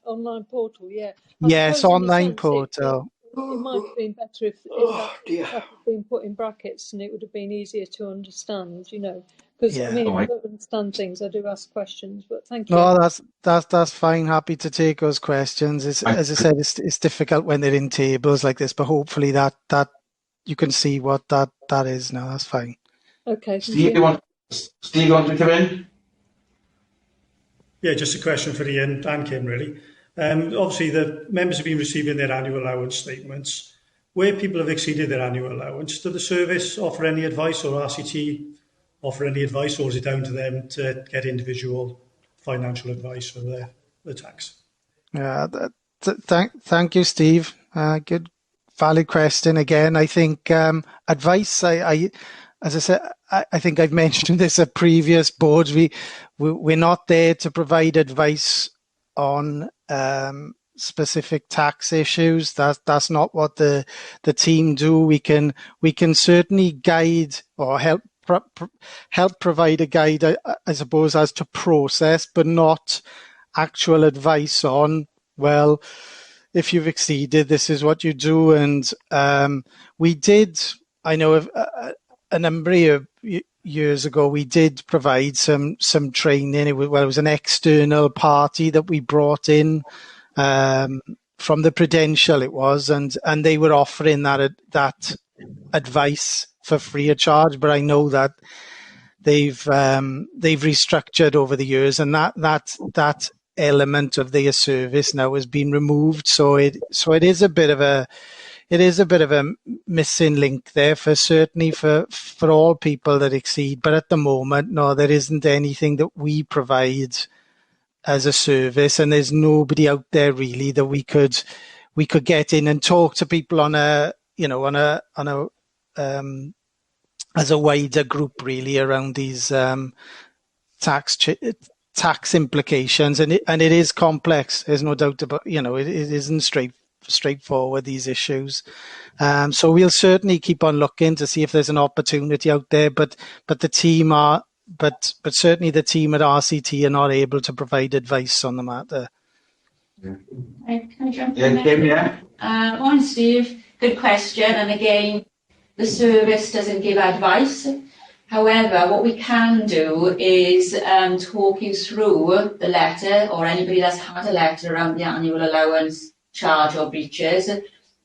online portal, yeah. Yes, online portal. it might have been better if that had been put in brackets, and it would have been easier to understand. Because I Yeah. mean, if I don't understand things, I do ask questions. But thank you. No, that's fine. Happy to take those questions. As I said, it's difficult when they're in tables like this, but hopefully that you can see what that is now. That's fine. Okay. Steve, you want to come in? Yeah, just a question for Ian and Kim, really. Obviously, the members have been receiving their annual allowance statements. Where people have exceeded their annual allowance, do the service offer any advice, or RCT offer any advice, or is it down to them to get individual financial advice for the tax? Yeah, thank you, Steve. Good, valid question again. I think advice. As I said, I think I've mentioned this at previous boards. We're not there to provide advice on specific tax issues. That's not what the team do. We can certainly guide or help provide a guide, I suppose, as to process, but not actual advice on, well, if you've exceeded, this is what you do. And we did, I know a number of years ago, we did provide some training. It was an external party that we brought in from the Prudential, it was, and they were offering that advice for free of charge. But I know that they've restructured over the years, and that element of their service now has been removed. So it is a bit of a missing link there certainly for all people that exceed. But at the moment, no, there isn't anything that we provide as a service, and there's nobody out there really that we could get in and talk to people on a as a wider group really around these tax implications, and it is complex. There's no doubt about, it isn't straightforward, these issues. So we'll certainly keep on looking to see if there's an opportunity out there, but the team certainly the team at RCT are not able to provide advice on the matter. Can I jump in there? Morning, Steve. Good question. And again, the service doesn't give advice. However, what we can do is talk you through the letter, or anybody that's had a letter around the annual allowance charge or breaches,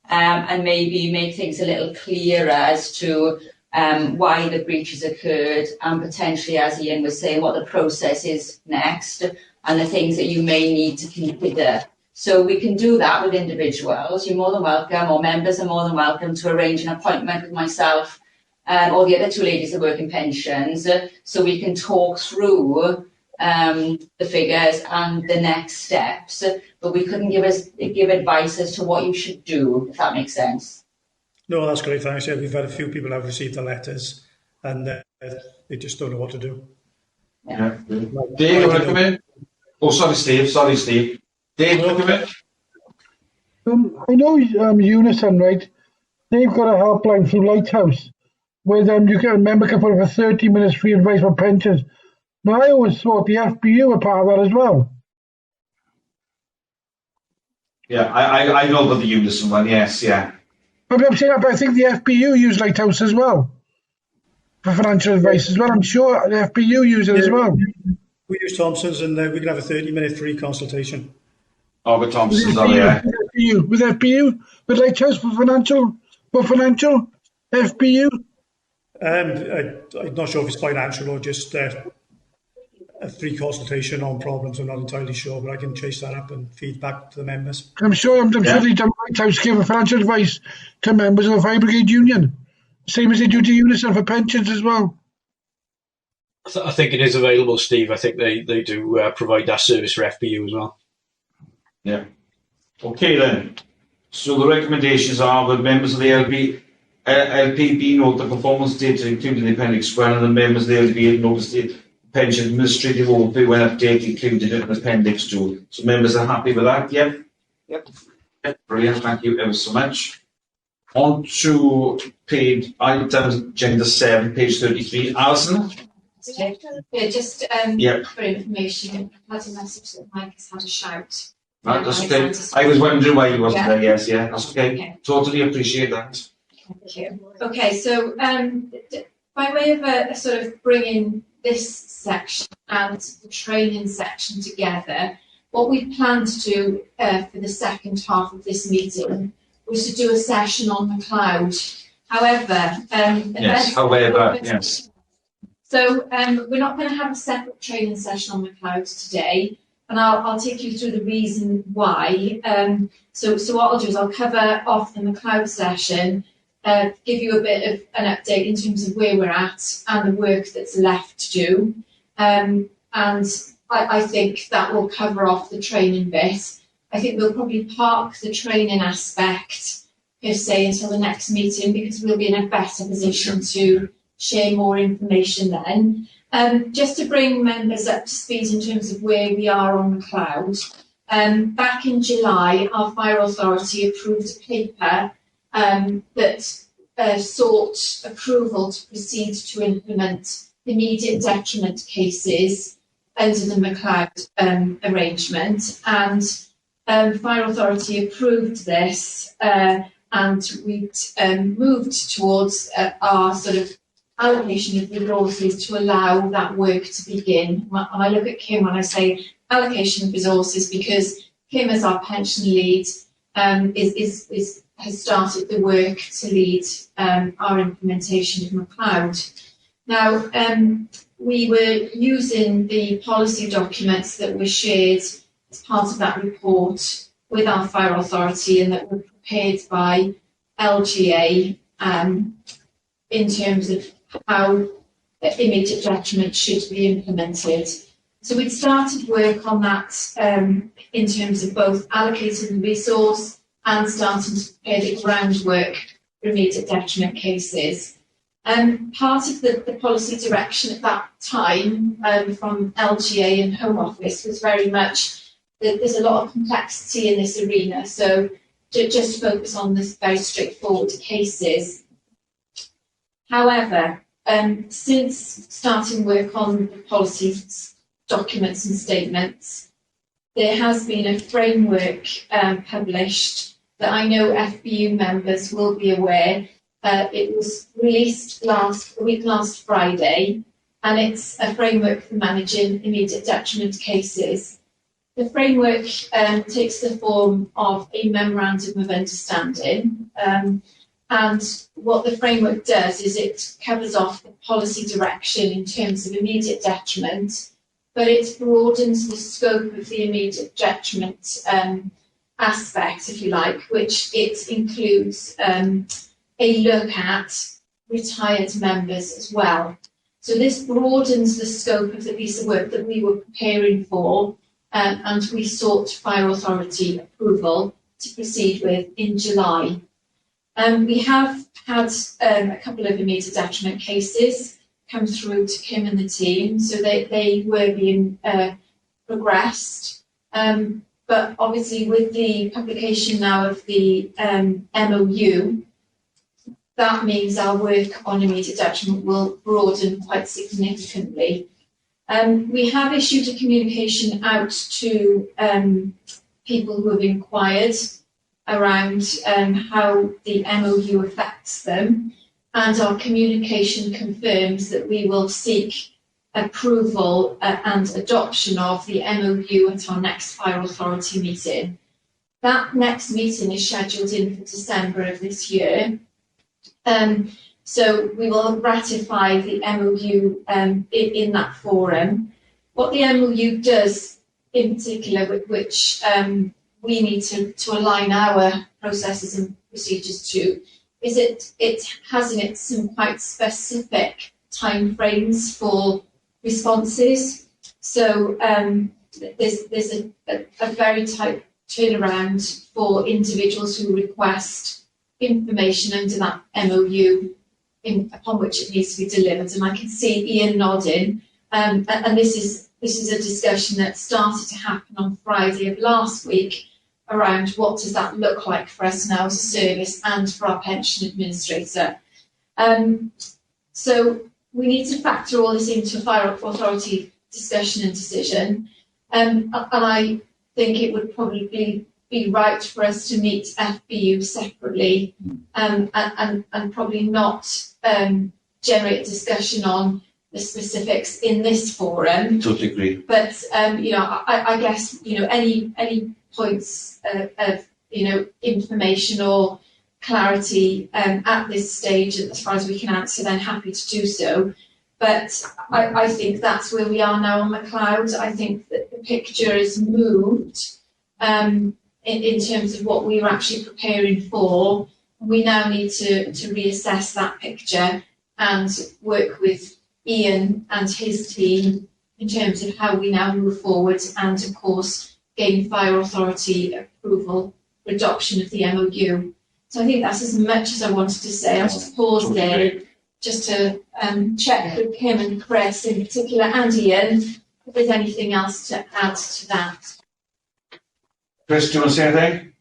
and maybe make things a little clearer as to why the breaches occurred, and potentially, as Ian was saying, what the process is next, and the things that you may need to consider. So we can do that with individuals. You're more than welcome, or members are more than welcome to arrange an appointment with myself or the other two ladies that work in pensions, so we can talk through the figures and the next steps. But we couldn't give advice as to what you should do, if that makes sense. No, that's great. Thanks. Yeah, we've had a few people have received the letters, and they just don't know what to do. Yeah. Dave, you want to come in? Oh, sorry, Steve. Dave, you want to come in? I know Unison, right? They've got a helpline through Lighthouse where a member can put up for 30 minutes free advice for pensions. Now, I always thought the FBU were part of that as well. Yeah, I know about the Unison one, yes, yeah. But I'm saying, but I think the FBU use Lighthouse as well for financial advice as well. I'm sure the FBU use it as well. We use Thompson's, and we can have a 30-minute free consultation. Oh, with Thompson's, yeah. With FBU, with Lighthouse for financial FBU. I'm not sure if it's financial or just a free consultation on problems. I'm not entirely sure, but I can chase that up and feed back to the members. I'm sure they done Lighthouse give financial advice to members of the Fire Brigade Union, same as they do to Unison for pensions as well. I think it is available, Steve. I think they do provide that service for FBU as well. Yeah. Okay then. So the recommendations are that members of the LPB note the performance data included in the Appendix 1, and the members of the LPB notice the pension administrative overview when update included in Appendix 2. So members are happy with that, yeah? Yep. Brilliant, thank you ever so much. On to item agenda 7, page 33. Alison? Yeah, just Yep. for information, I've had a message that Mike has had a shout Right, that's okay. I was wondering why he wasn't there. Yes, yeah, that's okay. Okay. Totally appreciate that. Thank you. Okay, so by way of a sort of bringing this section and the training section together, what we plan to do for the second half of this meeting was to do a session on the cloud. However, yes. So we're not going to have a separate training session on the cloud today, and I'll take you through the reason why. So what I'll do is I'll cover off the McLeod session, give you a bit of an update in terms of where we're at and the work that's left to do. And I think that will cover off the training bit. I think we'll probably park the training aspect per se until the next meeting, because we'll be in a better position to share more information then. Just to bring members up to speed in terms of where we are on the cloud, back in July, our Fire Authority approved a paper that sought approval to proceed to implement immediate detriment cases under the McLeod arrangement, and Fire Authority approved this, and we moved towards our sort of allocation of resources to allow that work to begin. And I look at Kim when I say allocation of resources, because Kim, as our pension lead, has started the work to lead our implementation of McLeod. Now, we were using the policy documents that were shared as part of that report with our Fire Authority and that were prepared by LGA in terms of how immediate detriment should be implemented. So we'd started work on that in terms of both allocating the resource and starting to prepare the groundwork for immediate detriment cases. Part of the policy direction at that time from LGA and Home Office was very much that there's a lot of complexity in this arena, so just focus on this very straightforward cases. However, since starting work on the policy documents and statements, there has been a framework published that I know FBU members will be aware. It was released last Friday, and it's a framework for managing immediate detriment cases. The framework takes the form of a memorandum of understanding, and what the framework does is it covers off the policy direction in terms of immediate detriment, but it broadens the scope of the immediate detriment aspect, if you like, which it includes a look at retired members as well. So this broadens the scope of the piece of work that we were preparing for, and we sought Fire Authority approval to proceed with in July. We have had a couple of immediate detriment cases come through to Kim and the team, so they were being progressed. But obviously with the publication now of the MOU, that means our work on immediate detriment will broaden quite significantly. We have issued a communication out to people who have inquired around how the MOU affects them, and our communication confirms that we will seek approval and adoption of the MOU at our next Fire Authority meeting. That next meeting is scheduled in for December of this year. So we will ratify the MOU in that forum. What the MOU does in particular, which we need to align our processes and procedures to, is it has in it some quite specific timeframes for responses. So there's a very tight turnaround for individuals who request information under that MOU upon which it needs to be delivered. And I can see Ian nodding, and this is a discussion that started to happen on Friday of last week around what does that look like for us now as a service and for our pension administrator. So we need to factor all this into a Fire Authority discussion and decision. And I think it would probably be right for us to meet FBU separately, and probably not generate discussion on the specifics in this forum. Totally agree. But I guess any points of information or clarity at this stage, as far as we can answer, then happy to do so. But I think that's where we are now on McLeod. I think that the picture has moved in terms of what we were actually preparing for. We now need to reassess that picture and work with Ian and his team in terms of how we now move forward, and of course gain fire authority approval for adoption of the MOU. So I think that's as much as I wanted to say. I'll just pause there just to check with Kim and Chris in particular, and Ian, if there's anything else to add to that. Chris, do you want to say anything?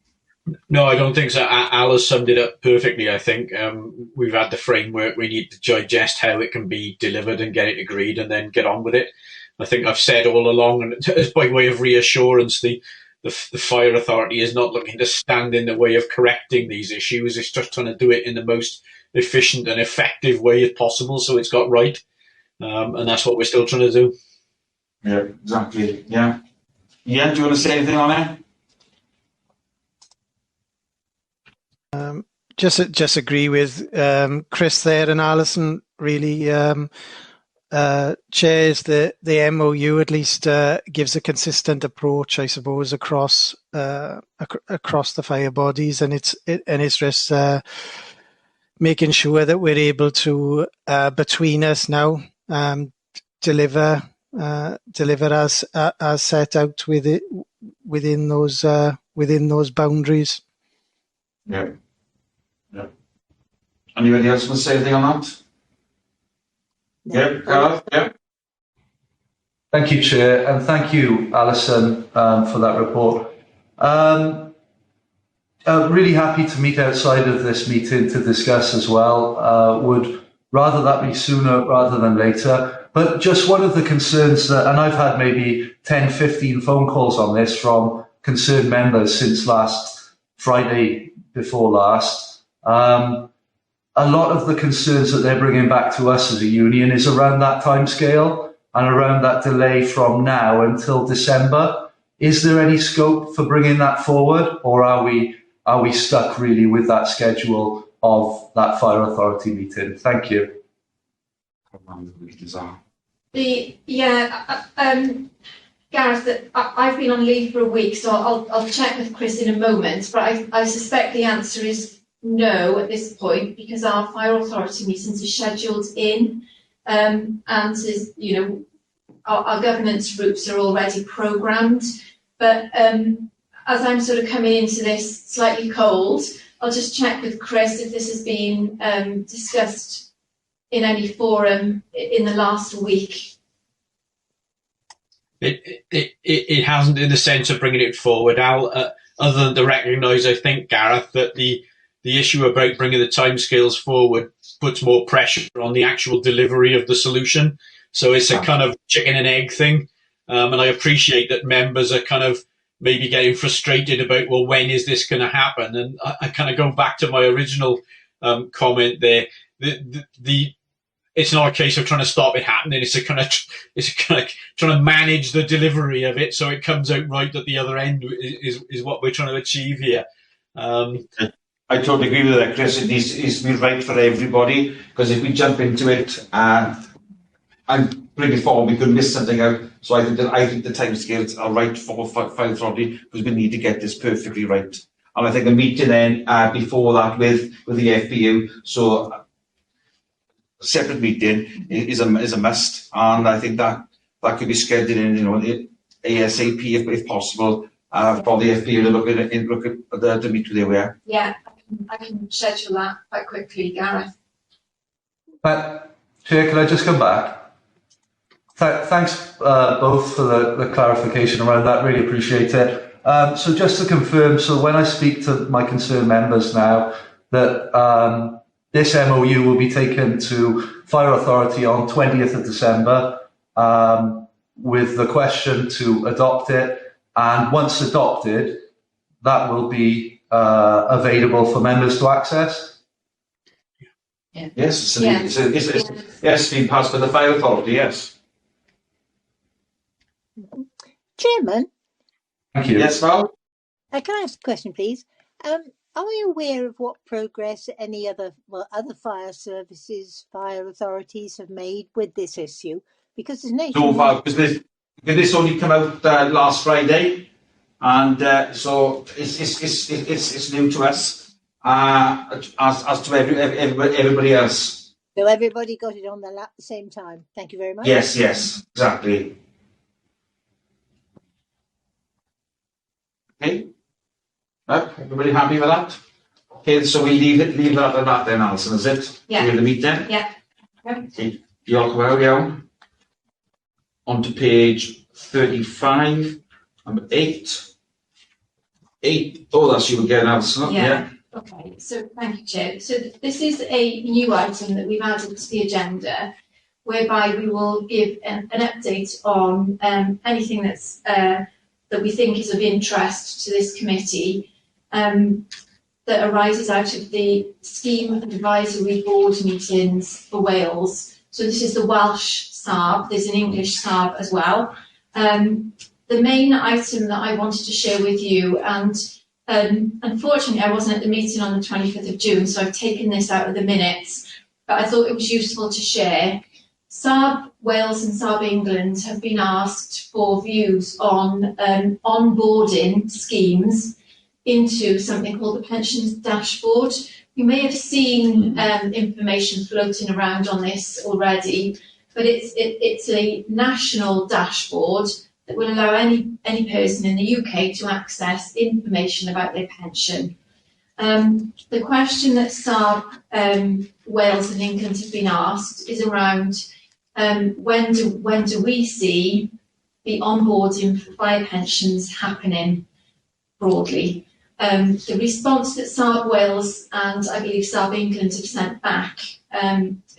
No, I don't think so. Al has summed it up perfectly, I think. We've had the framework. We need to digest how it can be delivered and get it agreed and then get on with it. I think I've said all along, and by way of reassurance, the Fire Authority is not looking to stand in the way of correcting these issues. It's just trying to do it in the most efficient and effective way possible so it's got right. And that's what we're still trying to do. Yeah, exactly. Yeah. Yeah, do you want to say anything on it? Just agree with Chris there, and Alison really chairs the MOU. At least gives a consistent approach, I suppose, across the fire bodies, and it's just making sure that we're able to between us now deliver as set out within those boundaries. Yeah. Yeah. Anybody else want to say anything on that? Yeah, Gareth? Yeah. Thank you, Chair, and thank you, Alison, for that report. Really happy to meet outside of this meeting to discuss as well. Would rather that be sooner rather than later. But just one of the concerns that, and I've had maybe 10, 15 phone calls on this from concerned members since last Friday before last. A lot of the concerns that they're bringing back to us as a union is around that timescale and around that delay from now until December. Is there any scope for bringing that forward, or are we stuck really with that schedule of that Fire Authority meeting? Thank you. Gareth, I've been on leave for a week, so I'll check with Chris in a moment, but I suspect the answer is no at this point, because our Fire Authority meetings are scheduled in, and is, our governance routes are already programmed. But as I'm sort of coming into this slightly cold, I'll just check with Chris if this has been discussed in any forum in the last week. It hasn't, in the sense of bringing it forward, Al, other than to recognise, I think, Gareth, that the issue about bringing the timescales forward puts more pressure on the actual delivery of the solution. So it's a kind of chicken and egg thing. And I appreciate that members are kind of maybe getting frustrated about, well, when is this going to happen? And I kind of go back to my original comment there. It's not a case of trying to stop it happening. It's a kind of trying to manage the delivery of it so it comes out right at the other end is what we're trying to achieve here. I totally agree with that, Chris. It needs to be right for everybody, because if we jump into it and bring it forward, we could miss something out. So I think the timescales are right for Fire Authority, because we need to get this perfectly right. And I think a meeting then before that with the FBU, so a separate meeting is a must. And I think that could be scheduled in, ASAP if possible, for the FBU to look at the meet with you. Yeah, I can schedule that quite quickly, Gareth. Chair, can I just come back? Thanks both for the clarification around that. Really appreciate it. So just to confirm, so when I speak to my concerned members now, that this MOU will be taken to Fire Authority on 20th of December with the question to adopt it, and once adopted, that will be available for members to access. Yes, it's been passed by the Fire Authority, yes. Chairman, Thank you. Yes, Val? can I ask a question, please? Are we aware of what progress any other fire services, fire authorities have made with this issue? Because there's No, Val, because this only came out last Friday, and so it's new to us, as to everybody else. So everybody got it on the lap at the same time. Thank you very much. Yes, exactly. Okay. Everybody happy with that? Okay, so we leave that at that then, Alison, is it? Yeah. Leave the meeting? Yeah. Okay. Diolch yn fawr iawn. On to page 35, number 8. 8. Oh, that's you again, Alison. Yeah. Okay, so thank you, Chair. So this is a new item that we've added to the agenda, whereby we will give an update on anything that's that we think is of interest to this committee that arises out of the Scheme Advisory Board meetings for Wales. So this is the Welsh SARB, there's an English SARB as well. The main item that I wanted to share with you, and unfortunately I wasn't at the meeting on the 25th of June, so I've taken this out of the minutes, but I thought it was useful to share. SARB Wales and SARB England have been asked for views on onboarding schemes into something called the Pensions Dashboard. You may have seen information floating around on this already, but it's a national dashboard that will allow any person in the UK to access information about their pension. The question that SARB Wales and England have been asked is around when do we see the onboarding for fire pensions happening broadly? The response that SARB Wales and I believe SARB England have sent back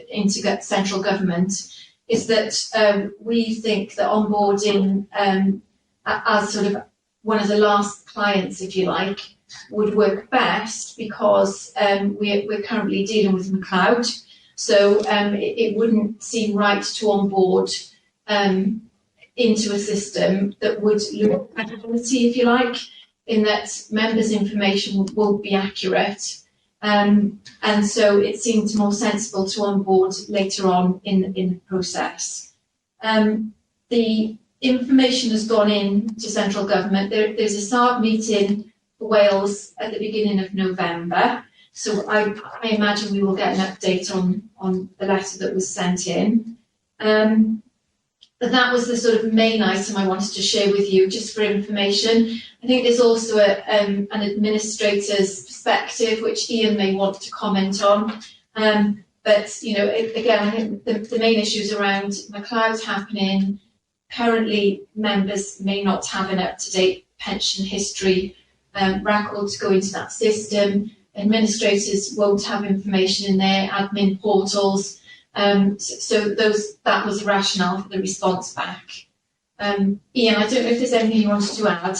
into central government is that we think that onboarding as sort of one of the last clients, if you like, would work best because we're currently dealing with McLeod. So it wouldn't seem right to onboard into a system that would look at credibility, if you like, in that members' information won't be accurate. And so it seemed more sensible to onboard later on in the process. The information has gone in to central government. There's a SARB meeting for Wales at the beginning of November. So I imagine we will get an update on the letter that was sent in. But that was the sort of main item I wanted to share with you, just for information. I think there's also an administrator's perspective, which Ian may want to comment on. But, you know, again, I think the main issues around McLeod happening. Currently, members may not have an up-to-date pension history record to go into that system. Administrators won't have information in their admin portals. So that was the rationale for the response back. Ian, I don't know if there's anything you wanted to add.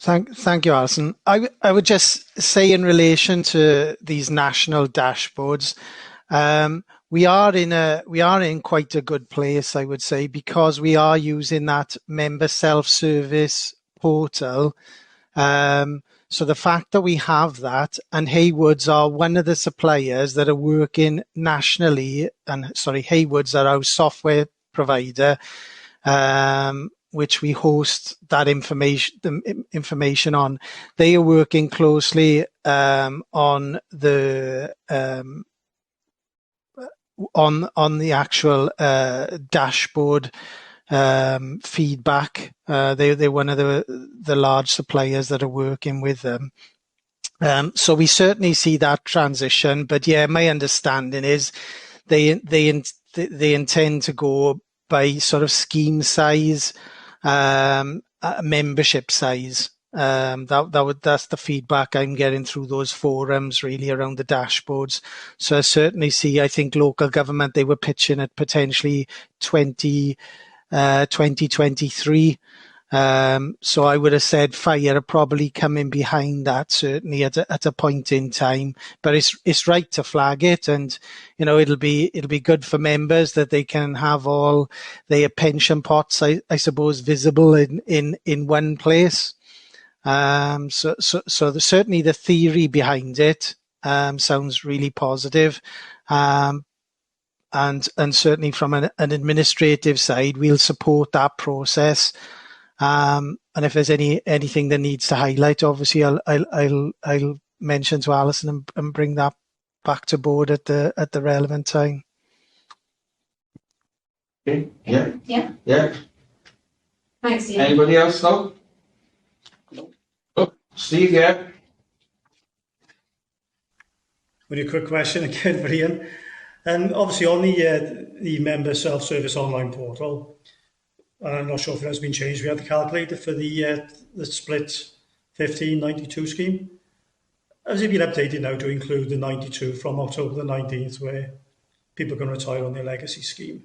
Thank you, Alison. I would just say in relation to these national dashboards, we are in quite a good place, I would say, because we are using that member self-service portal. So the fact that we have that, and Haywoods are one of the suppliers that are working nationally, and Haywoods are our software provider, which we host that information on. They are working closely on the actual dashboard feedback. They're one of the large suppliers that are working with them. So we certainly see that transition. But yeah, my understanding is they intend to go by sort of scheme size, membership size. That's the feedback I'm getting through those forums, really, around the dashboards. So I certainly see, I think local government, they were pitching at potentially 20 2023. So I would have said fire are probably coming behind that, certainly at a point in time. But it's right to flag it, and it'll be good for members that they can have all their pension pots, I suppose, visible in one place. So certainly the theory behind it sounds really positive. And certainly from an administrative side, we'll support that process. And if there's anything that needs to highlight, obviously I'll mention to Alison and bring that back to board at the relevant time. Okay. Yeah. Yeah. Thanks, Ian. Anybody else now? Oh, Steve, yeah. Only a quick question again for Ian. Obviously on the member self-service online portal, I'm not sure if it has been changed. We had the calculator for the split 1592 scheme. Has it been updated now to include the 92 from October the 19th, where people can retire on their legacy scheme?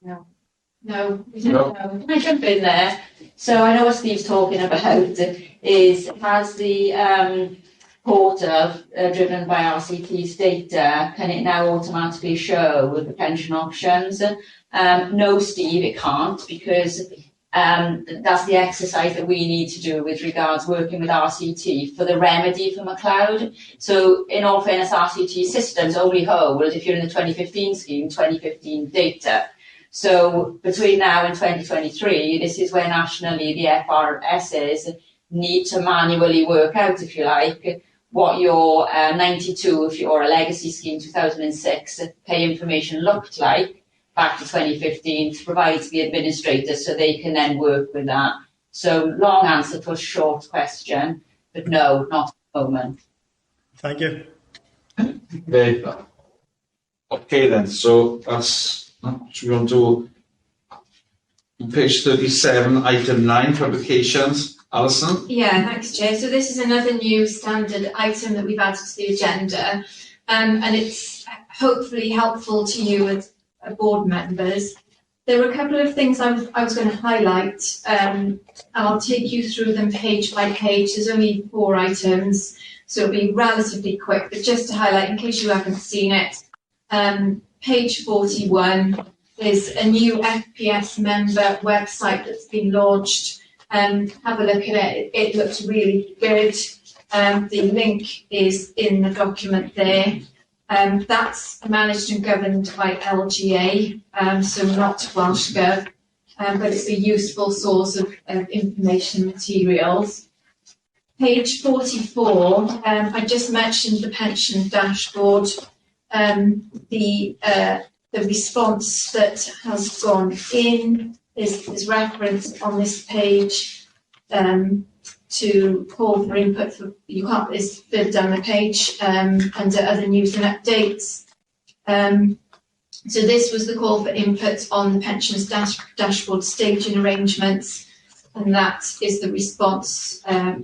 No, we don't know. I jump in there. So I know what Steve's talking about is has the portal driven by RCT's data, can it now automatically show the pension options? No, Steve, it can't, because that's the exercise that we need to do with regards working with RCT for the remedy for McLeod. So in all fairness, RCT systems only hold, if you're in the 2015 scheme, 2015 data. So between now and 2023, this is where nationally the FRSs need to manually work out, if you like, what your 92, if you're a legacy scheme 2006, pay information looked like back to 2015 to provide to the administrators so they can then work with that. So long answer to a short question, but no, not at the moment. Thank you. Okay then, so that's we want to page 37, item 9, publications. Alison? Yeah, thanks, Chair. So this is another new standard item that we've added to the agenda, and it's hopefully helpful to you as board members. There were a couple of things I was going to highlight. I'll take you through them page by page. There's only 4 items, so it'll be relatively quick, but just to highlight in case you haven't seen it, page 41 is a new FPS member website that's been launched. Have a look at it. It looks really good. The link is in the document there. That's managed and governed by LGA, so not Welsh Gov, but it's a useful source of information materials. Page 44, I just mentioned the pension dashboard. The response that has gone in is referenced on this page to call for input for is further down the page under other news and updates. So this was the call for input on the pensions dashboard staging arrangements, and that is the response that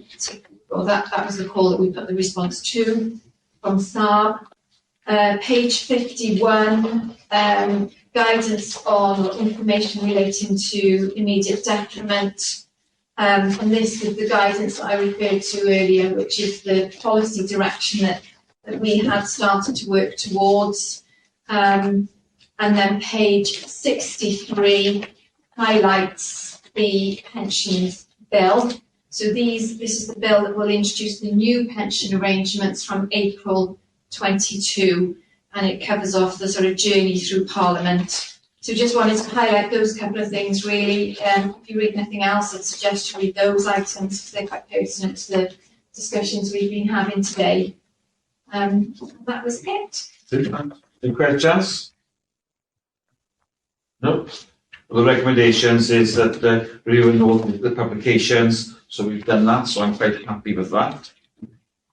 was the call that we put the response to from SARB. Page 51, guidance on information relating to immediate detriment. And this is the guidance that I referred to earlier, which is the policy direction that we had started to work towards. And then page 63 highlights the pensions bill. So this is the bill that will introduce the new pension arrangements from April 22, and it covers off the sort of journey through Parliament. So just wanted to highlight those couple of things really. If you read nothing else, I'd suggest you read those items because they're quite pertinent to the discussions we've been having today. That was it. Any questions? No. The recommendations is that review and note the publications, so we've done that, so I'm quite happy with that.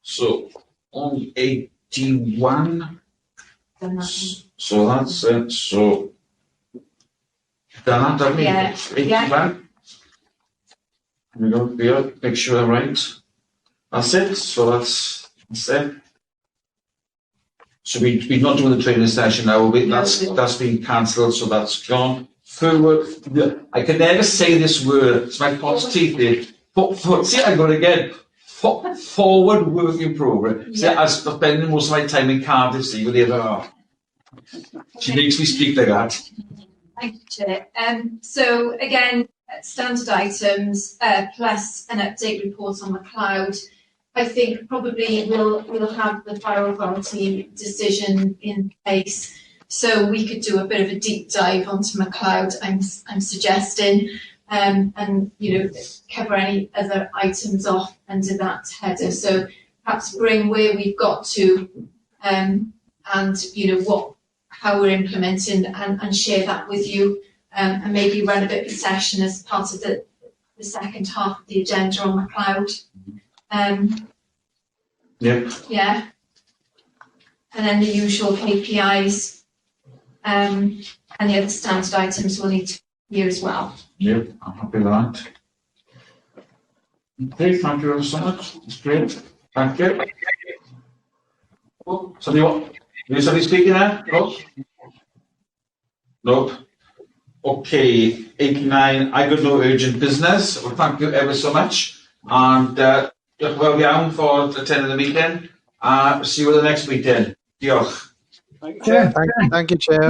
So on 81, so that's it. So done that, haven't we? Yeah. 81. We go here, make sure I'm right. That's it. So that's it. So we're not doing the training session now. That's been cancelled, so that's gone. Forward. I can never say this word. It's my posh teeth. See, I got it again. Forward working program. See, I spend most of my time in Cardiff. See what they ever are. She makes me speak like that. Thank you, Chair. So again, standard items plus an update report on the cloud. I think probably we'll have the fire authority decision in place, so we could do a bit of a deep dive onto McLeod. I'm suggesting, and cover any other items off under that header. So perhaps bring where we've got to, and how we're implementing, and share that with you, and maybe run a bit of a session as part of the second half of the agenda on McLeod. Yeah. And then the usual KPIs, and the other standard items we'll need to hear as well. Yep, I'm happy with that. Okay, thank you so much. That's great. Thank you. Oh, somebody speaking there? Nope. Okay, 89. I got no urgent business. Well, thank you ever so much. And diolch fawr iawn for attending the meeting. See you at the next meeting. Diolch. Thank you, Chair.